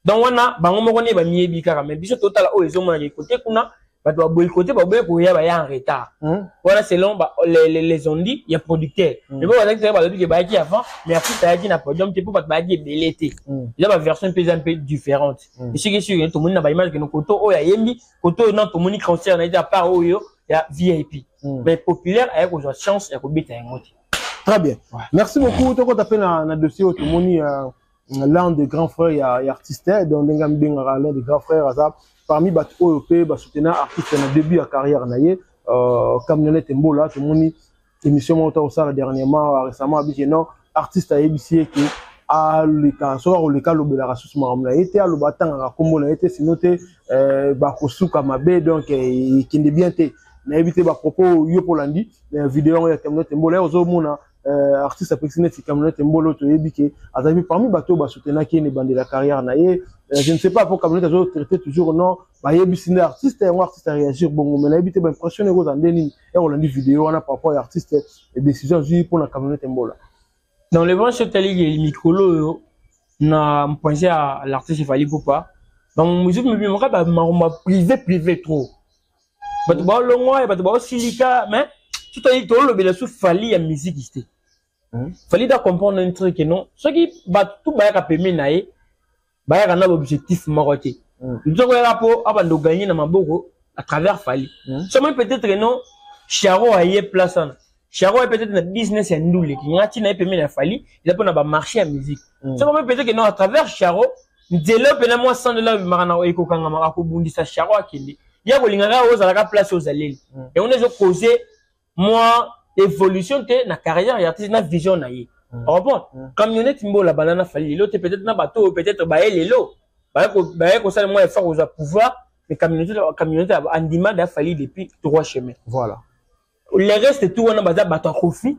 donc on a bango moko ne ba miebi kaka mais biso total o ezo mona côté kuna ba to boycotter ba boye ko ya ba ya en retard voilà selon les on dit il y a producteur mais bon avec ça ba depuis que ba qui avant mais après ça qui na podium pour ba qui belete il y a une version un peu différente et ce qui est sûr tout le monde na ba image que no koto o ya yembi koto non tout le monde concert na à part o yo ya VIP mais populaire avec aux chance ya ko bita ngoti. Très bien. Ouais. Merci beaucoup. Tu as fait un dossier au Tomoni, l'un des grands frères et artistes, donc l'un des grands frères, parmi les OEP, soutenir artistes dans le début de la carrière, Camionnette Mbola, Tomoni, émission Monta dernièrement, récemment, non, artiste à ABC qui a le cas, soit le cas de la ressource marine, été à l'Obatang, à Combo, été sinon, Bakosu Kamabe, donc, qui est bien été. Na évité ba propos yo polandi la vidéo ya Camionnette Mbola ozo mona artiste apprécié ci Camionnette Mbola to yebike azabi parmi bato ba soutenir qui ne bande la carrière na ye je ne sais pas pour Camionnette azo traiter toujours non ba yebisi artiste un artiste à réagir bon mais na évité ba impressionner aux andeni et on landi vidéo on a par rapport à artiste et décisions ju pour la Camionnette Mbola dans le branche tali micro na pensé à l'artiste Fally Ipupa donc musique me ba privé trop bato ba longwa bato ba silica mais tout à l'heure le bela sous Fally ya musique isté Fally da comprendre un truc non ce qui ba tout ba ka permis nae ba ya na objectif maroté nous avons rapport abando gagner na maboko à travers Fally seulement peut-être non Charo a yé place Charo est peut-être na business ya ndule qui ngati na permis na Fally il a pas na ba marché à musique seulement peut-être que non à travers Charo développe na moi $100 marana eko kanga marako bundisa Charo akende il y a une place aux allées et on a causé moi évolution que na carrière et artiste na vision na yé bon Camionnette Mbola banana Fally l'autre peut-être na bateau peut-être ba lelo ba ko ça moi effort aux pouvoir mais Camionnette andima da Fally depuis 3 chemins voilà le reste tout on a baza bateau profit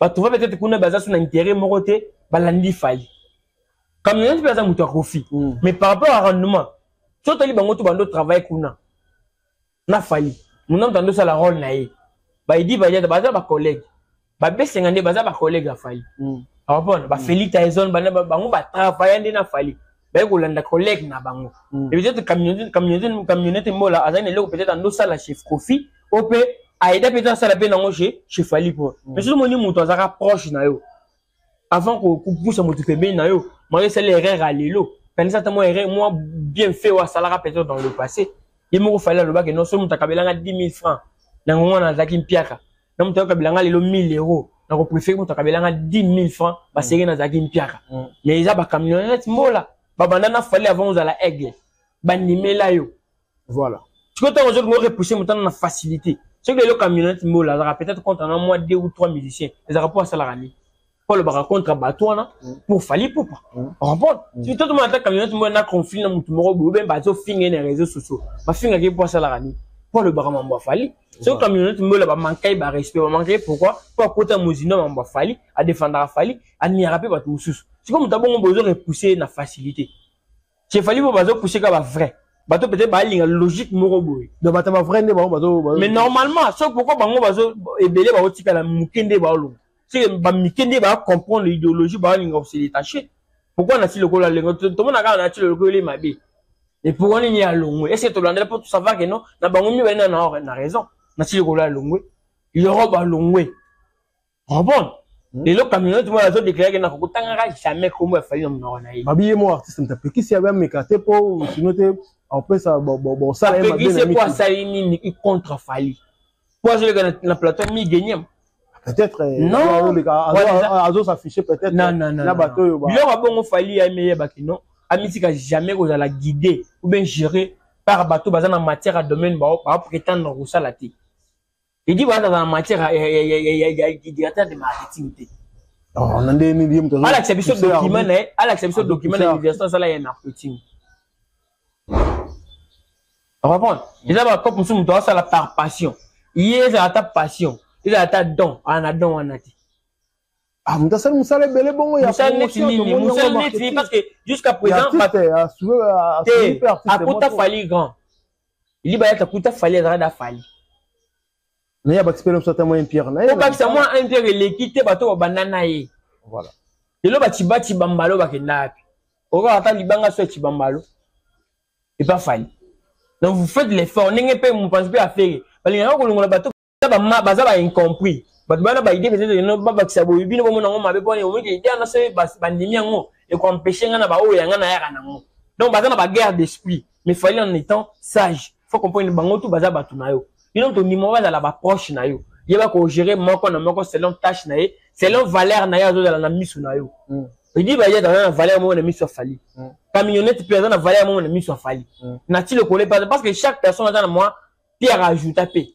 bateau peut-être qu'on a baza sur intérêt moroté balandi Fally Camionnette baza muto profit mais par rapport à rendement surtout les bango to bando travail kuna na Fally nous n'avons entendu ça la rôle naïe bah il dit bah il y a des collègues bah B50 baza ba collègue à Fally ah bon bah Félix Tyson bango ba travailler na Fally bah il y a collègue na bango et peut-être Camionnette Mbola azane le peut-être ando ça la chef Kofi op aida peut-être ça la peine en chez Fally pour mais tout le monde muto azaka proche na yo avant qu'on pousse mon tout bien na yo moi c'est l'erreur à lelo pensa tellement erreur moi bien fait ou salaire peut-être dans le passé il me fallait le bac non seulement takabelanga 10 000 francs na ngona zaki mpiaka na mtu takabelanga lelo 1000 euros na ko préférer mtu takabelanga 10 000 francs ba seri na zaki mpiaka mais ils a ba Camionnette Mbola ba bandana Fally avant aux à la aigle ba nimela yo voilà tu peux t'en aujourd'hui repousser mon temps na facilité ce que le Camionnette Mbola ça peut-être contre un mois 2 ou 3 musiciens les rapports à salaire pour le contre Batouana pour Fally Ipupa rapport si tout le monde attaque Camionnette Mbola na conflit na mutu moko bo ben bazo finga les réseaux sociaux ba finga ke pour salaire pour le baramamba Fally ce Camionnette Mbola ba manquer ba respect ba manquer pourquoi pour côté musino mamba Fally à défendre Fally à ni rappeler ba mususu c'est comme d'abord besoin repousser na facilité chez Fally pour bazo pousser ka ba vrai bato peut-être ba linga logique moko boy donc bato ba vrai bazo mais normalement c'est pourquoi bango bazo ebele ba otika la mukende ba olo c'est ba mikende ba comprendre l'idéologie ba linga se détacher pourquoi na ti le kola lengo tout le monde na ti le kola mabe et pourquoi ni ya longwe est-ce que tu l'as pour tout savoir que non na bango mi na raison na ti le kola longwe il robe ba longwe bon et le Camionnette moi azo déclarer que na ko tangaka jamais comme Fally na na yi babiye mo artiste mtape ki si ya ba mekate po sinon te en fait ça bon ça est bien c'est quoi ça ni contre Fally pour je na plateau mi gagner peut-être non azo s'afficher peut-être na bateau yo ba yo bon Fally ya meilleur bakino amisika jamais ko la guider ou bien gérer par bateau bazana en matière à domaine ba prétendre ko ça la ti il dit voilà dans la matière il y a directeur de marketing on a des milliers à l'acception de document de l'université ça là il y a marketing on va prendre ils avaient comme ça muto ça la par passion il est à ta passion il a ta don on a don on a dit ah musala belé bon il y a musala net parce que jusqu'à présent à Kouta Fally grand il dit bah ta Kouta Fally da Fally Mais il y a bakisipelo ça moi un pierre na. Ko bakisa moi un pierre l'équité bato banana ye. Voilà. Et là bati bambalo bakenda. Ora ata libanga so bambalo. Et pas fallu. Donc vous faites l'effort, n'engagez pas mon pense à faire. Parce que quand on a bateau, ça va incompris. But bana ba idée peut-être non ba bakisa bo bino bo monango mabe poni o miki idée na se bandimi yango et ko empêcher ngana ba o ya ngana ya kanango. Donc baza na ba guerre d'esprit, mais fallait en étant sage. Faut comprendre bango tout baza batu na yo. Ino to nimo ba la ba proche na yo. Yeba ko gérer moko na moko selon tâche na ye, selon valeur na yo zo na misu na yo. Il dit bah il y a dans la valeur mo na misu fali. Camionnette peut dans la valeur mo na misu fali. N'a-t-il le collé parce que chaque personne dans moi pierre ajoute à paix.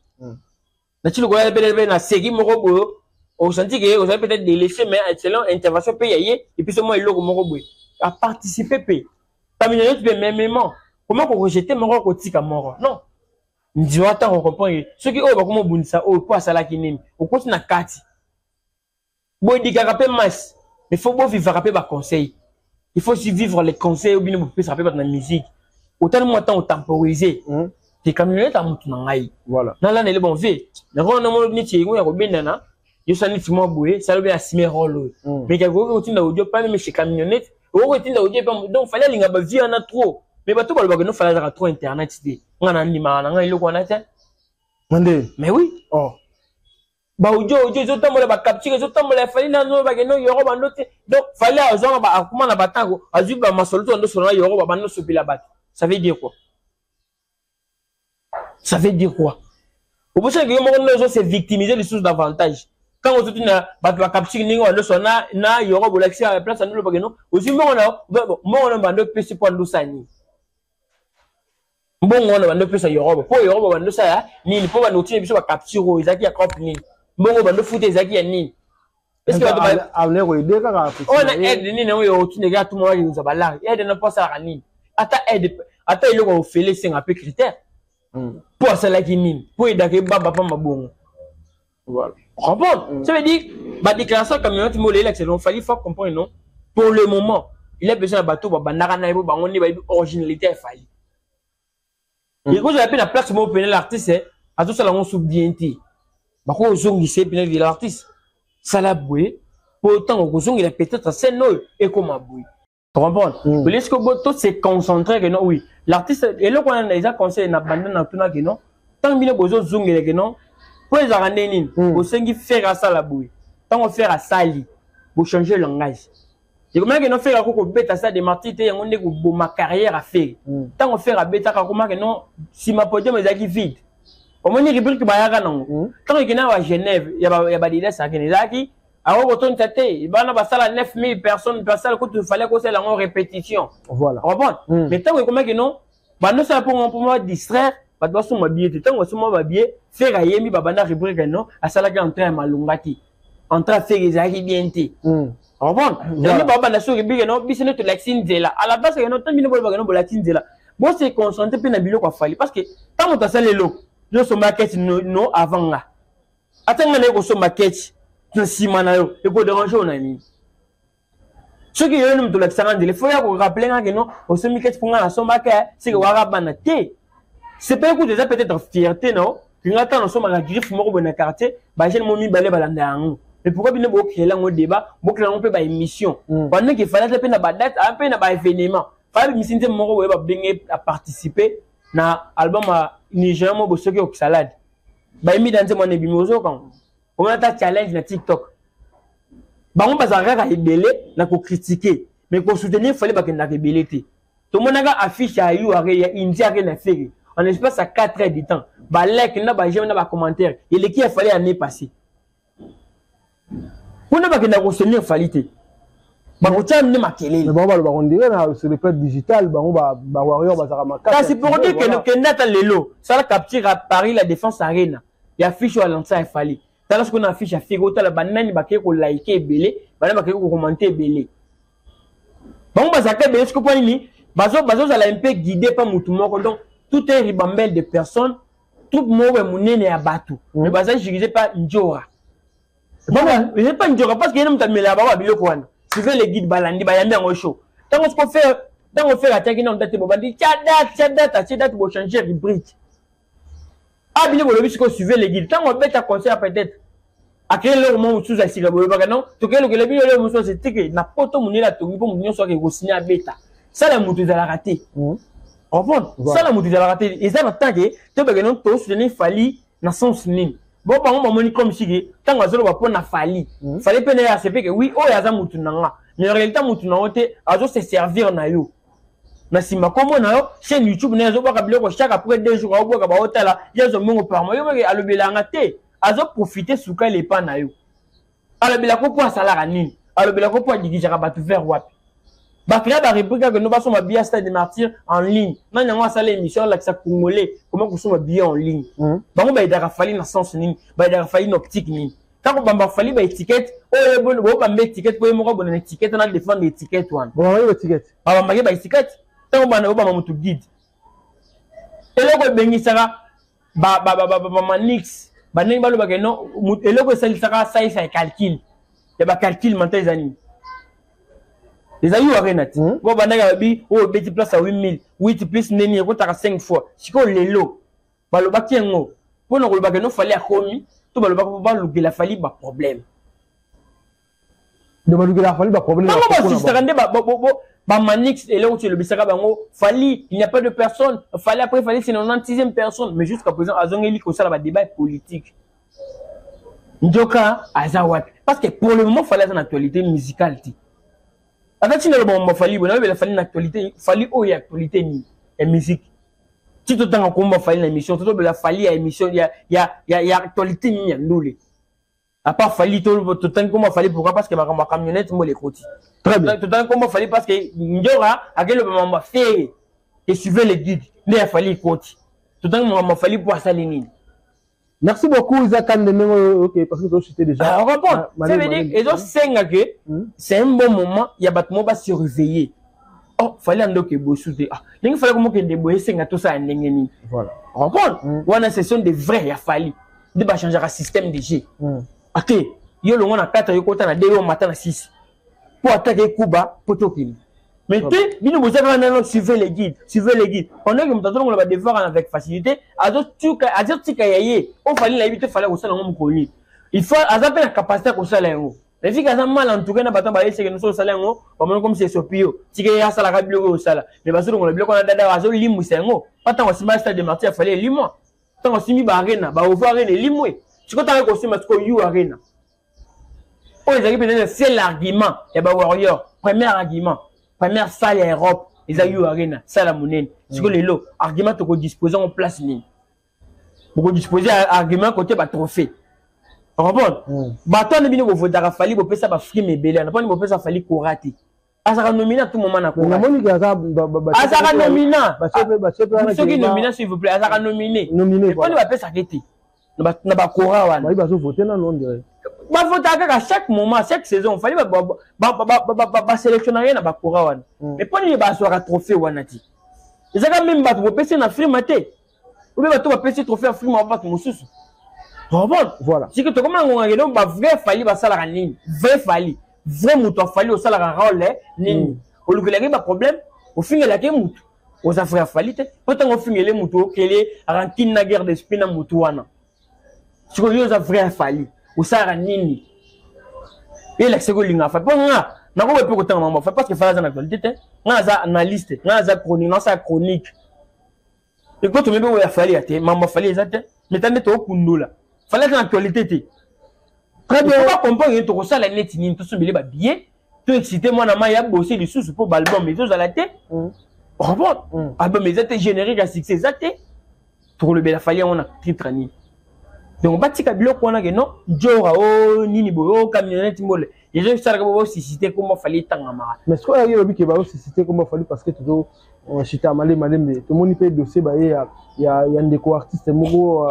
N'a-t-il le collé peut-être na série moko boyo. Au senti que vous avez peut-être délaissé mais selon intervention payer et puis seulement il logo moko boyo. À participer paix. Camionnette peut même comment qu'on rejeter moko ko tika moko. Non. Ndiwa attends on comprend ce qui oh ba comment bunisa oh quoi ça là qui nini. Au côté na kati. Boy di garapé mas. Il faut bien vivre rappeler par conseil. Il faut suivre les conseils ou bien vous pouvez se rappeler par la musique. Autant de temps temporiser. Tes camionnettes à monter dans l'ail. Voilà. Dans l'année le bon fait. Mais quand on a mon métier, on a robin nana. Je suis un petit peu boué, ça veut bien assumer rôle. Mais quand on continue d'audio pas même chez camionnette, on continue d'audio donc fallait l'inga ba vie en a trop. Mais ba tout ba le fallait avoir trop internet c'était. On a ni ma on a il qu'on a tiens. Mais oui. Oh. Ba audio zoto mo ba capture zoto mo la fali na no ba geno yoro ba note donc fallait azonga ba akuma na batango azu ba masoluto ndo sona yoro ba bando supila bat ça veut dire quoi ça veut dire quoi au bout que mo no c'est victimiser les sources d'avantage quand on tout na ba capture ningo ndo sona na yoro bo l'accès à la place ndo ba geno aussi mo na bando pesi po ndo sani mbongo na bando pesa yoro po yoro ba ndo sa ni po ba notier biso ba capture ezaki ya company bongo bando foot ezaki ya nini est-ce que ba amener ko idée kaka on a aide nini na yo tu nega tout moi nous abala aide na pas ça nini ata aide ata ile ko fele senga pe critère pour ça là qui nini pour aider que baba pa mabongo voilà comprendre ça veut dire ba déclaration camionnette mo le l'excellent fallait faut comprendre non pour le moment il a besoin de bateau ba bandaka na ibo bango ni ba originalité fallait et quand j'appelle la place mo peine l'artiste à tout ça là on sous bienté bako zongise pina de l'artiste sala boué pourtant on zongi la peut-être scène no et comment boué tu comprends est-ce que boto se concentrer que non oui l'artiste et là qu'on a déjà conseillé na bande na tuna que non tant bino bozo zongi que non pour les arranger nini au sengi faire ça la boué tant on faire à sali pour changer le langage et comment que non faire ko beta ça de martité on est ko ma carrière à faire tant on faire à beta comment que non si ma podium est qui vide on m'a rubrique bayaka nango tant que na à Genève ya ba dida ça que nezaki a retourne tête il bana ba sala 9000 personnes par salle il fallait que c'est la répétition voilà comprendre mais tant que comment que non ba non ça pour moi distraire ba doit sur ma billet tant que sur ma billet faire ayemi ba bana rubrique non à sala que entrer malungati entrer faire ezaki bien té comprendre donc ba bana sur rubrique non bisene to l'accine là à la base que non tant bino ba non ba l'accine là bon c'est concentrer pe na bilo kwa fali parce que tant on ta sala lelo yo so market no avant là atanga ne ko so market to simana yo e ko déranger on ani ce qui est nous de l'excellent il faut ya ko rappeler que non au so market pour na so market c'est que wara bana té c'est pas que déjà peut-être fierté non que ngata no so ma griffe moko bona quartier ba jeune momi balé balanda ngo mais pourquoi bino bo créer là ngo débat bo créer on peut ba émission pendant qu'il fallait pe na ba date un peu na ba événement fallait misinte moko ba benga à participer na album à Niger mo bosoki au salade ba imi dans mon ebimozo quand on a ta challenge na TikTok ba on bazaka ka ebele na ko critiquer mais pour soutenir fallait ba kenda ke belete to monaka affiche à you ya india ke na fere en espace à 4 heures du temps ba like na ba j'aime na ba commentaire et le qui a fallu année passée on a ba kenda ko soutenir fallait mais bon, on dirait sur le plan digital, warrior, c'est pour dire que Nathan Lelo, ça la capture à Paris, la Défense Arena. Il y a affiche à l'entrée à Fali. T'as là ce qu'on affiche à Figo, t'as la banane, il faut liker belé, banane, il faut commenter belé. Bon, ça fait belé, ce que vous voyez, bazo, ça l'a un peu guidé par Moutoumoko. Donc, tout est ribambelle de personnes, tout le monde est mouné à Batou. Mais bazo, je disais pas Ndjora. Bon, je ne sais pas Ndjora parce qu'il y a un peu de mélabar à Bilokouane. Tu veux les guides balandi bayambi en show tant on fait attaquer non date bobandi tchada bo changer rubrique Ah, bien, vous l'avez suivi les guides. Tant on bête à conseil peut-être. À quel moment vous sous-assisez, vous voyez, non? Tout cas, le billet, le monsieur, c'est que n'a pas tout le monde là, tout le monde soit que vous signez à bêta. Ça, la moto, elle a raté. Comprendre? Ça, la moto, elle a raté. Et ça, tant que, tu peux non, tout soutenir, fallait, dans son signe. Bon, par exemple, on comme si, tant que vous avez pas fallait. Fallait peiner à ce que oui, oh, il y a un moto, mais en réalité, moto, on se servir, na yo. Na sima komo na yo chaîne YouTube na zo ba biloko chaque après 2 jours au boka ba hotela yazo mongo par moyo ba alobela ngate azo profiter suka les pa na yo alobela ko pour salaire nini alobela ko pour digija ba tout faire wapi ba créer ba réplique que nous ba soma bien stade de martyr en ligne na nyango sala émission là que ça congolais comment ko soma bien en ligne ba ngo ba idara fali na sens nini ba idara fali na optique nini quand on ba fali ba étiquette oh bon ba ba étiquette ko mo ko bon étiquette na défendre étiquette one bon ba étiquette ba ba étiquette tant on a un guide et là on bengi sara manix baneng balu bageno et là on sara ça calcul et ba calcul mental zani les ayu arenat bon bananga bi oh beti place à 8000 8 plus neni ko taka 5 fois siko lelo balu bakiengo pour no bageno fallait akomi to balu balu la fali ba problème de balu la fali ba problème non ba si sarande ba manix et là où tu le bisaka bango fali il n'y a pas de personne fallait après fallait c'est 96e personne mais jusqu'à présent azongeli ko ça ba débat politique njoka azawat parce que pour le moment fallait une actualité musicale ti avec si le bon fali bon il fallait une actualité fallait oh y actualité ni et musique si tout temps qu'on fallait une émission tout le fallait à émission il y a actualité ni ya ndole à part fallait tout le temps comment fallait pourquoi parce que ma camionnette moi les côtés très bien tout le temps comment fallait parce que njora à quel moment fait et suivez les guides mais il fallait côté tout le temps moi fallait pour ça les lignes. Merci beaucoup Isaac Kandemego ok parce que toi c'était déjà on répond ça veut dire et donc c'est un bon moment il y a battement pas se réveiller oh fallait ando que bossouté ah il fallait comment que déboyer senga tout ça ndengeni voilà on répond on a session de vrai il a fallu de ba changer un système de jeu ok yo le on a 4 yo kota na 2 au matin à 6 pour attaquer Kuba potokini mais tu bino bozaka na suivez les guides on a que mutato on va devoir avec facilité azo tika yaye on fallait la éviter fallait osala ngo mukoli il faut azape la capacité ko sala ngo les filles ça mal en tout cas na bato ba yese que nous so sala ngo comme c'est sopio tika ya sala ka biloko osala mais baso ngo le biloko na dada azo limu sengo pata ko simba stade de martyr fallait limu tant simi ba arena ba over arena limwe tiko ta ko simba tiko you arena oh ils arrivent peut-être c'est l'argument et ba warrior premier argument première salle en Europe ils a eu arena salle à monnaie c'est que les lots argument to ko disposer en place ni pour disposer argument côté ba trophée comprendre bato ne bino bo dara fali bo pesa ba frime ebele na pas bo pesa fali ko rater asaka nomina tout moment na ko na moni ka asaka nomina ba chepe ceux qui nomina s'il vous plaît asaka nominé pas ba pesa kete na ba kora wana ba zo voter na non dirait ba voter à chaque moment chaque saison fallait ba sélectionner na ba kora wana mais pas ni ba soira trophée wana ti ezaka même ba to pesa na frime maté ou bien ba to pesa trophée à frime ba to mususu voilà c'est que tu comment on a donc ba vrai fallait ba sala nini vrai fallait vrai muto fallait au sala rôle nini au lieu que ba problème au fin la ke muto aux affaires fallait peut-être on finit les muto kele rankin na guerre d'esprit na muto wana c'est que yo za vrai fallait au sala nini et la c'est que linga fa pas na ko pe ko tanga mama fa parce que fa za na actualité na za analyste na za chronique na sa chronique et quand tu me be fallait até mama fallait za te mais t'as net au kundula fallait que l'actualité très bien on va comprendre tout ça la net ni tout subir ba bien tout excité moi na ma ya bosser les sous pour album mais aux à la tête bon album mais c'était générique à succès zaté pour le bel fallait on a titre ni donc batika biloko wana que non jora o nini boyo camionnette mole et je sais que bo susciter comment fallait tangama mais ce qu'on a dit que ba susciter comment fallait parce que toujours on chita malé mais tout le monde peut dossier ba il y a des co-artistes moko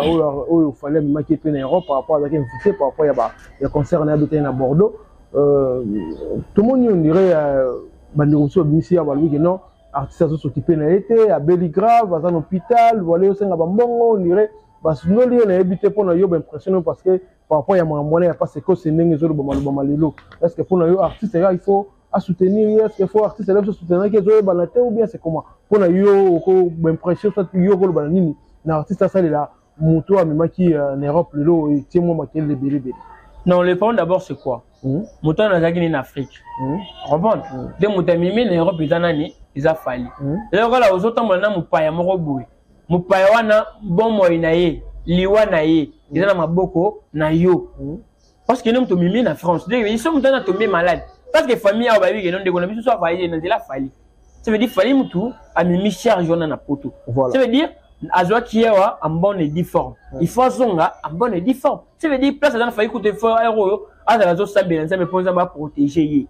au fallait marquer en Europe par rapport à la invité par rapport il y a concert na habité à Bordeaux tout le monde on dirait bandiroso bimisi ya balwi que non artiste azo s'occuper na été à Belgrave à un hôpital voilà au senga bambongo on dirait parce que nous on a habité pour na yo impressionné parce que par rapport ya mwana ya pas c'est que c'est ndenge zo ba malelo est-ce que pour na yo artiste il faut à soutenir est-ce qu'il faut artiste là se soutenir que zo banaté ou bien c'est comment pour na yo ko impression ça yo ko banini na artiste ça là moto à même qui en Europe le lot et tiens moi maquille les bébés. Non, le problème d'abord c'est quoi? Moto na zaki en Afrique. Comprendre? Des motos mimi en Europe ils en année, ils a fallu. Là voilà aux autres moi na mupaya moko boui. Mupaya wana bon moi inaye, liwa na ye, ils en maboko na yo. Parce que nous sommes mimi en France, ils sont maintenant tombés malades. Parce que famille a babi que non d'économie soit failli dans la fallu. Ça veut dire fallu mutu a mimi charge on na poto. Ça veut dire azwa kiyewa en bonne et difforme. Il faut zonga en bonne et difforme. Ça veut dire place dans failli coûter fort euro à la zone stable ça me pose à protéger.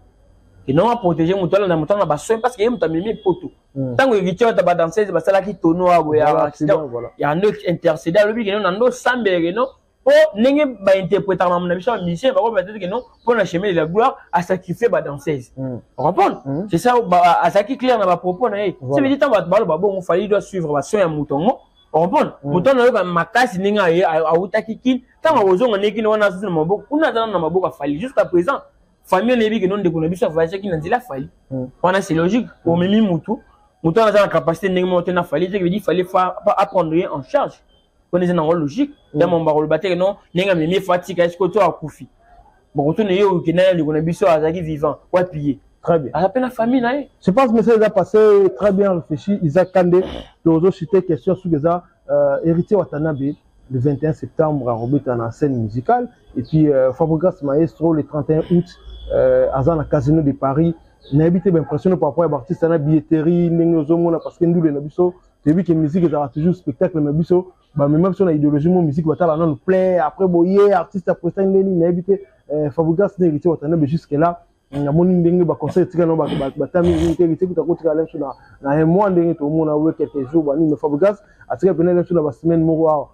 Et non à protéger mutu là dans mutu na basoin parce que mutu mimi poto. Tant que richo ta ba danser ba sala ki tono a boya accident. Il y a un autre intercédant le bi que non ando sambe non. Oh, n'est pas interpréter ma mission, mission, peut-être que non, pour la chemin de la gloire, à sacrifier ma danseuse. On comprend? C'est ça, à ça qui clair dans ma propos, ça veut dire, on fallait doit suivre ma soeur à mouton. On comprend? Mouton, ma casse, n'est à Outakiki, tant aux gens, on est qui n'ont pas dans ma bouche, on a dans ma bouche à fallu. Jusqu'à présent, famille, les que non d'économie, ça va qui n'a dit la fallu. C'est logique, pour même mouton, mouton a la capacité de monter à fallu, ça veut dire qu'il fallait apprendre en charge. On est dans la logique. Dans mon barreau, le bâtiment, non, n'est-ce pas, fatigue, est-ce que tu as couffi? Bon, retourne, il y a eu qui n'a eu qu'on a vu ça, à qui vivant, ou à piller. Très bien. À la peine la famille, là. Je pense que ça a passé très bien réfléchi. Isaac Kandé, l'autre cité question sur ça, héritier Watanabe, le 21 septembre, à Robert en scène musicale. Et puis, Fabregas Maestro, le 31 août, à la Casino de Paris. N'a habité l'impression par rapport à l'artiste, à la billetterie, parce que nous, les Nabiso, j'ai vu que la musique est toujours spectacle, mais Nabiso, bah même si on a idéologie mon musique va là nous plaît après boyer artiste après ça il a évité Fabregas n'hérité Watanabe jusque là na moni ndenge ba conseil tika no ba tami hérité ku ta ko tika lemso na un mois ndenge to mona we quelques jours ba ni me Fabregas atika pena lemso na ba semaine moko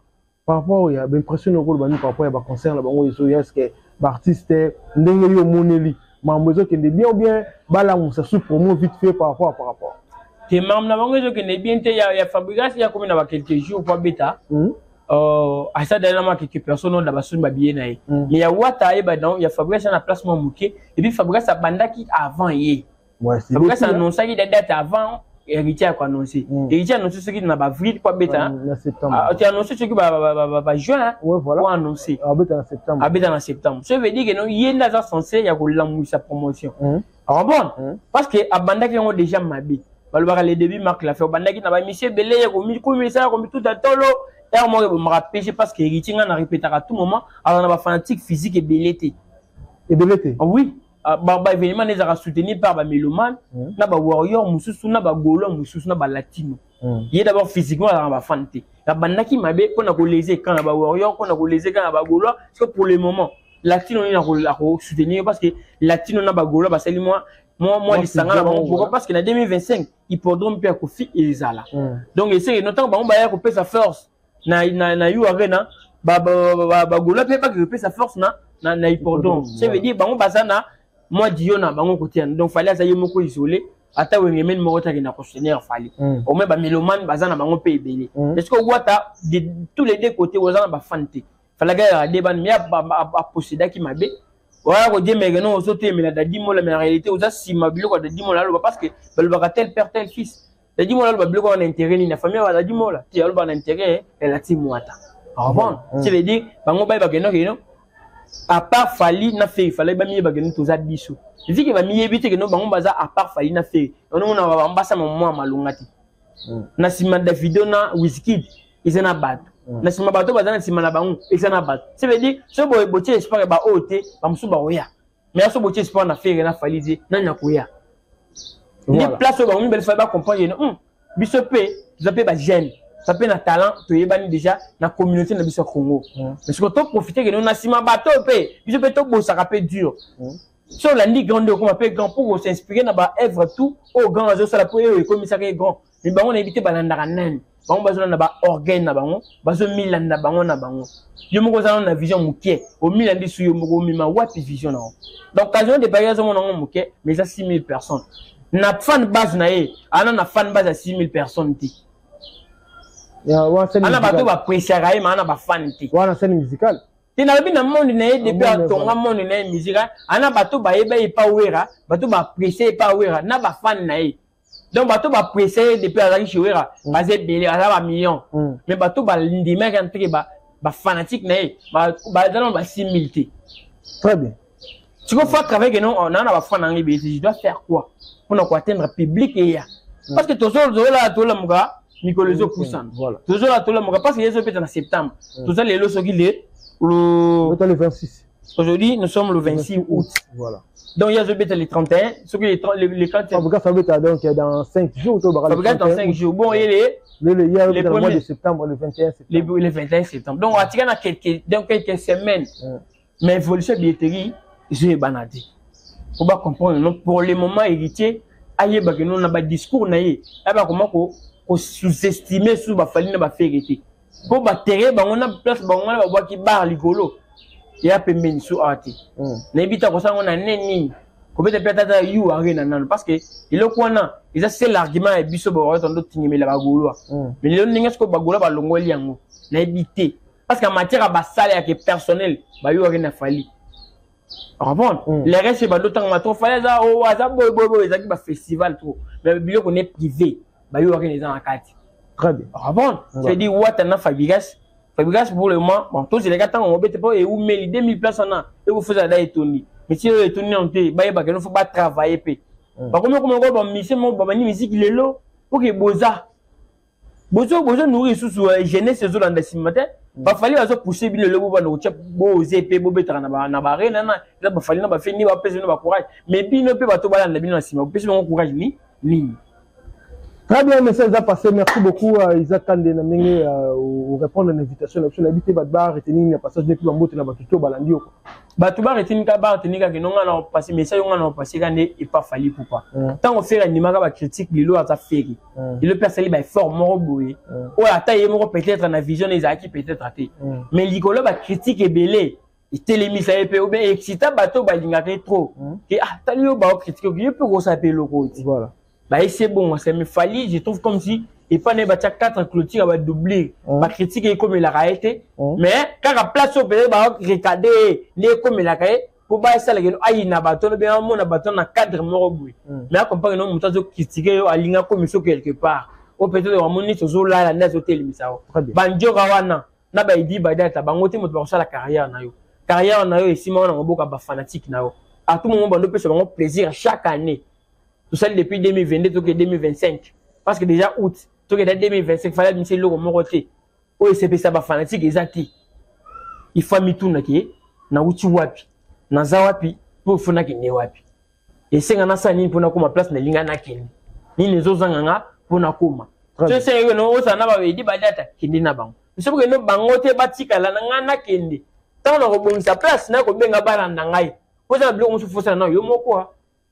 par rapport ya ben impression ko ba ni par rapport ya ba concert la bango yeso est-ce que ba artiste ndenge yo moneli mambo que de bien ou bien ba la musa sous promo vite fait par rapport que même na bango zo que ne bien te ya Fabregas ya comme na quelques jours pour bêta à ça dernièrement quelques personnes dans basun ba bien naé mais ya wata e ba donc ya Fabregas na place momuké et puis Fabregas a bandaki avant hier Fabregas a annoncé qu'il date avant héritier a annoncé héritier a annoncé ce qui na ba avril pour bêta en septembre tu as annoncé ce qui ba juin pour annoncer en septembre ça veut dire que non il est censé ya ko lamouiller sa promotion ah bon parce que a bandaki on déjà mabi balobaka les débuts marque la fait bandaki na ba monsieur belé ya ko mi ça ko tout à tolo et moi je me rappelle parce que héritier on a répété à tout moment alors on a ba fanatique physique et bellété oui ba événement les a soutenu par ba méloman na ba warrior mususu na ba golo mususu na ba latino il est d'abord physiquement on ba fanté la bandaki mabe ko na ko léser quand ba warrior ko na ko léser quand ba golo parce que pour le moment latino ni na ko soutenir parce que latino na ba golo ba sali moi les sangana pourquoi parce que en 2025 hippodrome pe kofi ezala donc c'est notamment ba on ba ya ko pe sa force na yu arena ba golo pe pas que pe sa force na hippodrome ça veut dire ba on bazana moi diona ba on côté donc fallait ça yemoko isolé ata wengemen mo kota na questionnaire fallait au même ba meloman bazana ba on pe ebele est-ce que wata de tous les deux côtés wazana ba fante fallait ga débat mais ba posséder qui mabe voilà ko dire mais non on sauter mais la dimo la mais en réalité aux si mabilo ko de dimo là parce que ba tel père tel fils la dimo là ba bilo on intérêt ni la famille la dimo là tu as ba intérêt et la timouata avant ça veut dire bango ba non à part fali na fait fallait ba mi ba geno to za biso il dit que ba mi éviter que non bango baza à part fali na fait on a ambassa mo malungati na sima Davido na Wizkid izena bat na sima bato bazana sima na bango izena bat ça veut dire so botie espoir ba oté ba musu ba oya mais so botie espoir na faire na fali dit na nyakoya ni place ba mi bel fa ba comprendre non biso pe za pe ba jeune ça peut na talent to yebani déjà na communauté na biso Congo mais ce que to profiter que nous na sima bato pe biso pe to bossa rapé dur sur la ligue grande comme appelle grand pour s'inspirer na ba œuvre tout au grand zo ça la pour comme ça grand mais ba on éviter balanda nan ba on bazo na ba organe na bango bazo milan na bango yo moko za na vision mukie au milan ndi su yo moko mima wapi vision na donc occasion de bagages mon ngo mukie mais ça 6000 personnes na fan base na ye ana na fan base à 6000 personnes ti ana bato ba pressure mais ana ba fan ti wana scène musicale tina bi na monde na ye depuis atonga monde na musique ana bato ba yeba pa wera bato ba pressure pa wera na ba fan na ye Donc bateau va presser depuis à la chiwera basé belé à la million mais bateau va l'indimé rentrer ba fanatique ba dans ba 6000 t. Très bien. Tu peux faire travailler que non on a ba fan en liberté, je dois faire quoi pour atteindre public et ya parce que toujours là tout le monde Nicolozo Poussan. Voilà. Toujours là tout le monde parce que les autres en septembre. Tout ça les lots sont le 26. Aujourd'hui, nous sommes le 26 août. Voilà. Donc, il y a les 31. Ce que les 30. Fabricat donc dans 5 jours. Fabricat dans 5 jours. Bon, il est les mois de septembre, le 21 septembre. Le 21 septembre. Donc, on a quelques semaines. Mais évolution de billetterie, j'ai banadé. Faut pas comprendre. Pour le moment, héritier, aïe, bah, que nous, on a un discours, naïe. Là, comment qu'on sous-estimer sous la famille, on a fait hériter. Pour battre, on a place, on a voir qui barre ligolo. Il y a peu de sous arté. N'habite pas ça, on a neni. Combien de peut-être you arena nan parce que il est quoi nan. Ils ont c'est l'argument et biso boro ton d'autres tingé mais la bagolo. Mais le n'ingas ko bagolo ba longo liango. N'habite parce qu'en matière à basale et personnel, ba you arena fali. Comprendre? Les restes c'est ba d'autant ma trop fallait ça oh ça boy ça qui ba festival trop. Mais bilo qu'on est privé, ba you arena en carte. Très bien. Comprendre? C'est dit what na Fabrigas. Fabrigas pour le moment, bon, tous les gars, on va pas et où met 2000 places en an, et vous faites ça étonné. Mais si vous étonné en té, bah, il ne faut pas travailler. Par contre, comme on va mission, mon babani musique, il est là, pour que Boza nourrir sous gêner ces eaux dans des cimetières. Il fallait pousser bien le logo, beau épée, beau bétran, nabaré, nana, là, il fallait pas finir, pas peser, pas courage. Mais bien, ne peut pas tout balancer dans le cimetière, peser mon courage, ni. Très bien, message à passer. Merci beaucoup à Isaac Kande pour répondre à l'invitation. On a habité Badbar, retenir le passage depuis Bambote na Bakito Balandio. Batuba retenir Kabar, retenir que non on a passé message on a passé quand et pas fallu pour pas. Tant on fait un numéro ba critique Lilo à ta féri. Il le personnel ba fort mort boy. Ou la taille mort peut-être na vision des acquis peut-être raté. Mais l'icolo ba critique est belé. Il télémise ça peut ou bien excita bateau ba dinga trop. Que ah talio ba critique il peut go s'appeler logo. Voilà. Bah c'est bon, ça me fallait, je trouve comme si il fallait battre 4 clôtures va doubler. Ma critique est comme il a été. Mais quand la place au pays va regarder les comme il a été pour pas ça les aïe na bâton bien mon bâton na cadre mort boui. Mais accompagne non montage critiquer à linga comme ça quelque part. Au peut-être on monite sur là la net hôtel misao. Banjo rawana na ba idi ba data bangote mo pour ça la carrière na yo. Carrière na yo ici moi on boka ba fanatique na yo. À tout moment bando peut se avoir plaisir chaque année. Tout ça depuis 2022, tout que 2025. Parce que déjà août, tout que 2025, il fallait que le mon côté. Oh, c'est ça va fanatique exact. Il faut mi tout naki, na uchi wapi, na zawapi, pour fona ki ne wapi. Et c'est ngana sa ni pour na kuma place na linga na keni. Ni nezo zanganga pour na kuma. Tu sais que non, ça na ba di ba data kindi na bango. C'est pour que no bangote batika la ngana kende. Tant on rebondit sa place na ko benga bana ngai. Vous avez on se fosse na yo moko.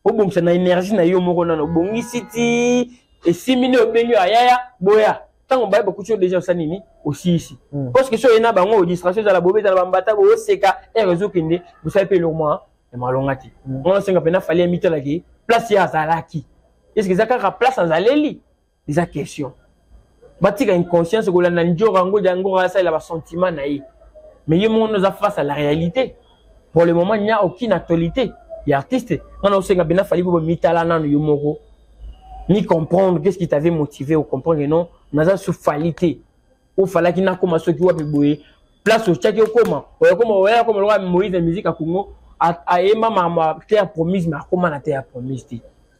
Bon ça na énergie na yo moko na bongi city et 6 minutes au benyo ayaya boya tant on ba beaucoup de choses déjà ça nini aussi ici parce que so ena bango distraction za la bobe za la bambata bo seka et réseau kende vous savez pe le mois et malongati on senga pena fallait mita la ki place ya zalaki est-ce que ça ka place en zaleli des questions batika inconscience ko la na njora ngo jango ça il a sentiment na yi mais yo monde nous a face à la réalité pour le moment il n'y a aucune actualité. Il y a artiste, on a aussi bien fallu pour mitala nan yomoko, ni comprendre qu'est-ce qui t'avait motivé ou comprendre que non, on a sous falité, ou fallait qu'il n'a comme ce qui va bouiller, place au check au comment, comme le roi Moïse de musique à Congo, à Emma ma terre promise, mais comment la terre promise.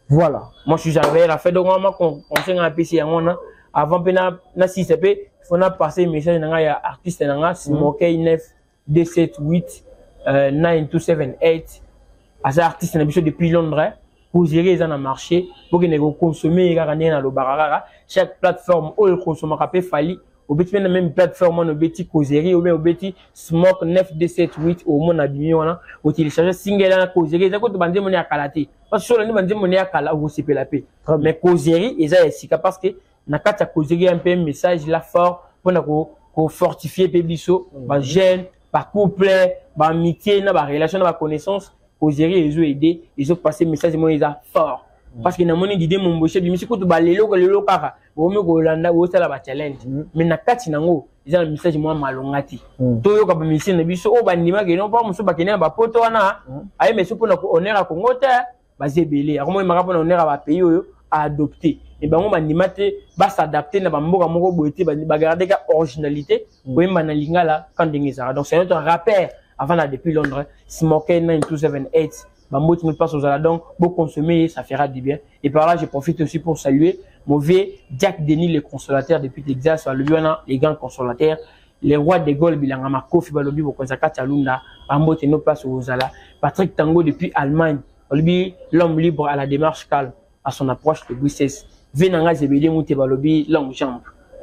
Voilà. Moi je suis arrivé à faire donc on s'est un PC avant pena na 6p, on a passé message dans ya artiste dans nga Smoky 9 278 9278. À ces artistes depuis Londres pour gérer les en marché pour qu'ils ne consomment dans le barara chaque plateforme où le consommateur peut falli au petit même plateforme on obéti causerie ou bien obéti Smoke 9278 au monde abîmé on a au télécharger single na causerie ça coûte bande monnaie à kalaté parce que sur le bande monnaie à kala vous c'est la paix mais causerie et ça c'est parce que na kata causerie un peu message là fort pour fortifier pébiso ba jeune par couple ba amitié na ba relation na ba connaissance causerie ils ont aidé ils ont passé message moi ils a fort parce que na moni d'idée mon boché bi misi ko to balelo kaka o me ko landa o sala ba challenge mais na kati nango ils ont message moi malongati to yo ka ba misi na biso o bandima ke non pas muso ba kenya ba poto wana ay meso pona ko honneur a Congo te ba zebele ako mo maka pona honneur ba pays oyo a adopter et ben on animate va s'adapter na bamboka moko boité ba garder ka originalité oui mana lingala quand dingizara. Donc c'est notre rappeur avant là depuis Londres Smoker 9278 bambo tu me passe aux ala donc beau consommer ça fera du bien. Et par là je profite aussi pour saluer mauvais Jack Denis le consolateur depuis Texas le biona les grands consolateurs les rois de Gaulle bilanga makofi balobi bokonzaka Tchalunda bambo tu me passe aux ala Patrick Tango depuis Allemagne l'homme libre à la démarche calme à son approche de Bruxelles. Venanga zebede mouté balobi longue jambe.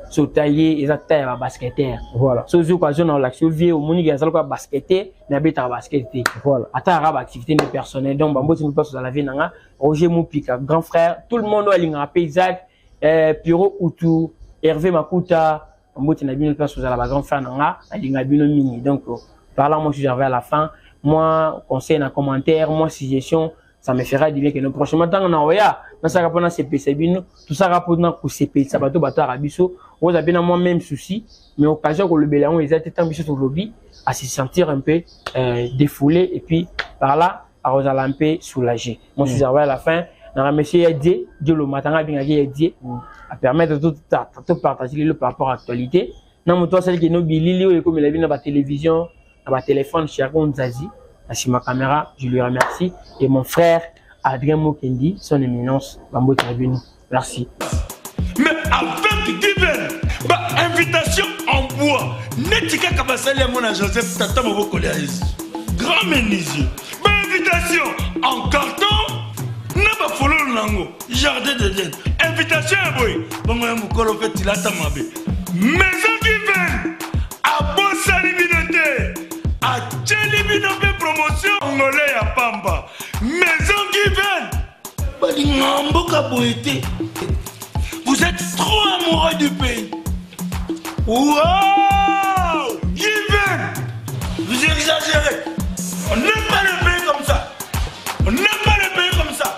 So taillé exactement à basketteur. Voilà. So occasion dans l'action vie au moni gazal quoi basketteur, na beta basketteur. Voilà. Ata arabe activité de personnel donc bambo tu me passe dans la Venanga, Roger Moupika, grand frère, tout le monde a linga paysac, Piro Outou, Hervé Makuta, bambo tu na bien passe dans la grand frère nanga, linga bino mini. Donc par là moi je suis arrivé à la fin. Moi, conseil dans commentaire, moi, suggestion, ça me fera du bien que nous prochainement, tant qu'on a oya, dans sa rapport dans CPC, tout ça rapport dans CPC, ça bateau arabiso, on a bien moi même souci, mais occasion que le bélan, ils étaient tant sur le lobby, à se sentir un peu défoulé, et puis par là, à un peu soulagé. Moi, je suis arrivé à la fin, dans la monsieur Dieu le matin, bien aidé, à permettre de tout partager le par rapport à l'actualité. Non, moi, toi, celle qui est nos bilili, comme il a vu dans la télévision, à ma téléphone, Chiagon Zazi, à ma caméra, je lui remercie. Et mon frère, Adrien Mokendi, son éminence, Bambo Tribune. Merci. Mais avec Given, invitation en bois, Netika Kabasali à mon Joseph Tata Moboko grand menuisier. Invitation en carton, n'a pas follow Nango, jardin de Dieu. Invitation à boy, bon, moi, mon colo fait il a tamabé. Maison Given, à Bossa Libinoté. A Tchelibinope promotion angolais à Pamba. Maison Given. Vous êtes trop amoureux du pays. Wow! Given. Vous exagérez. On n'aime pas le pays comme ça. On n'aime pas le pays comme ça.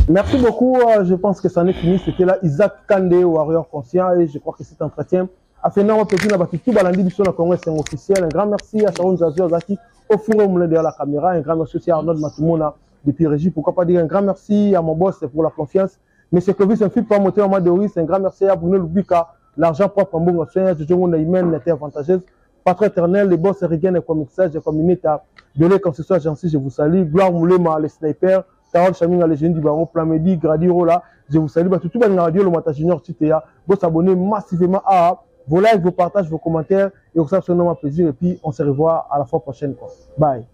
Merci beaucoup. Je pense que ça en est fini. C'était là Isaac Kande, Warrior Conscient. Et je crois que cet entretien a fait énormément de plaisir. Tout balandi biso na Congrès c'est officiel. Un grand merci à Sharon Zazu Zaki au four au moulin derrière la caméra. Un grand merci aussi à Arnold Matumona depuis Régie. Pourquoi pas dire un grand merci à mon boss pour la confiance. Monsieur Clovis, un film pour monter en Madoris. Un grand merci à Bruno Lubika. L'argent propre en bon soin. Je dis que humaine était avantageuse. Patron éternel, les boss rigaines comme mixage, comme Mineta. Belé comme ce soit gentil, je vous salue. Gloire Moulema, les snipers. Carole Chaming à légende du baron, Plamedi, Gradiro là. Je vous salue. Tout le monde radio, le Mata Junior Titea. Vous abonnez massivement à vos likes, vos partages, vos commentaires. Et vous savez, c'est un plaisir. Et puis, on se revoit à la fois prochaine. Bye.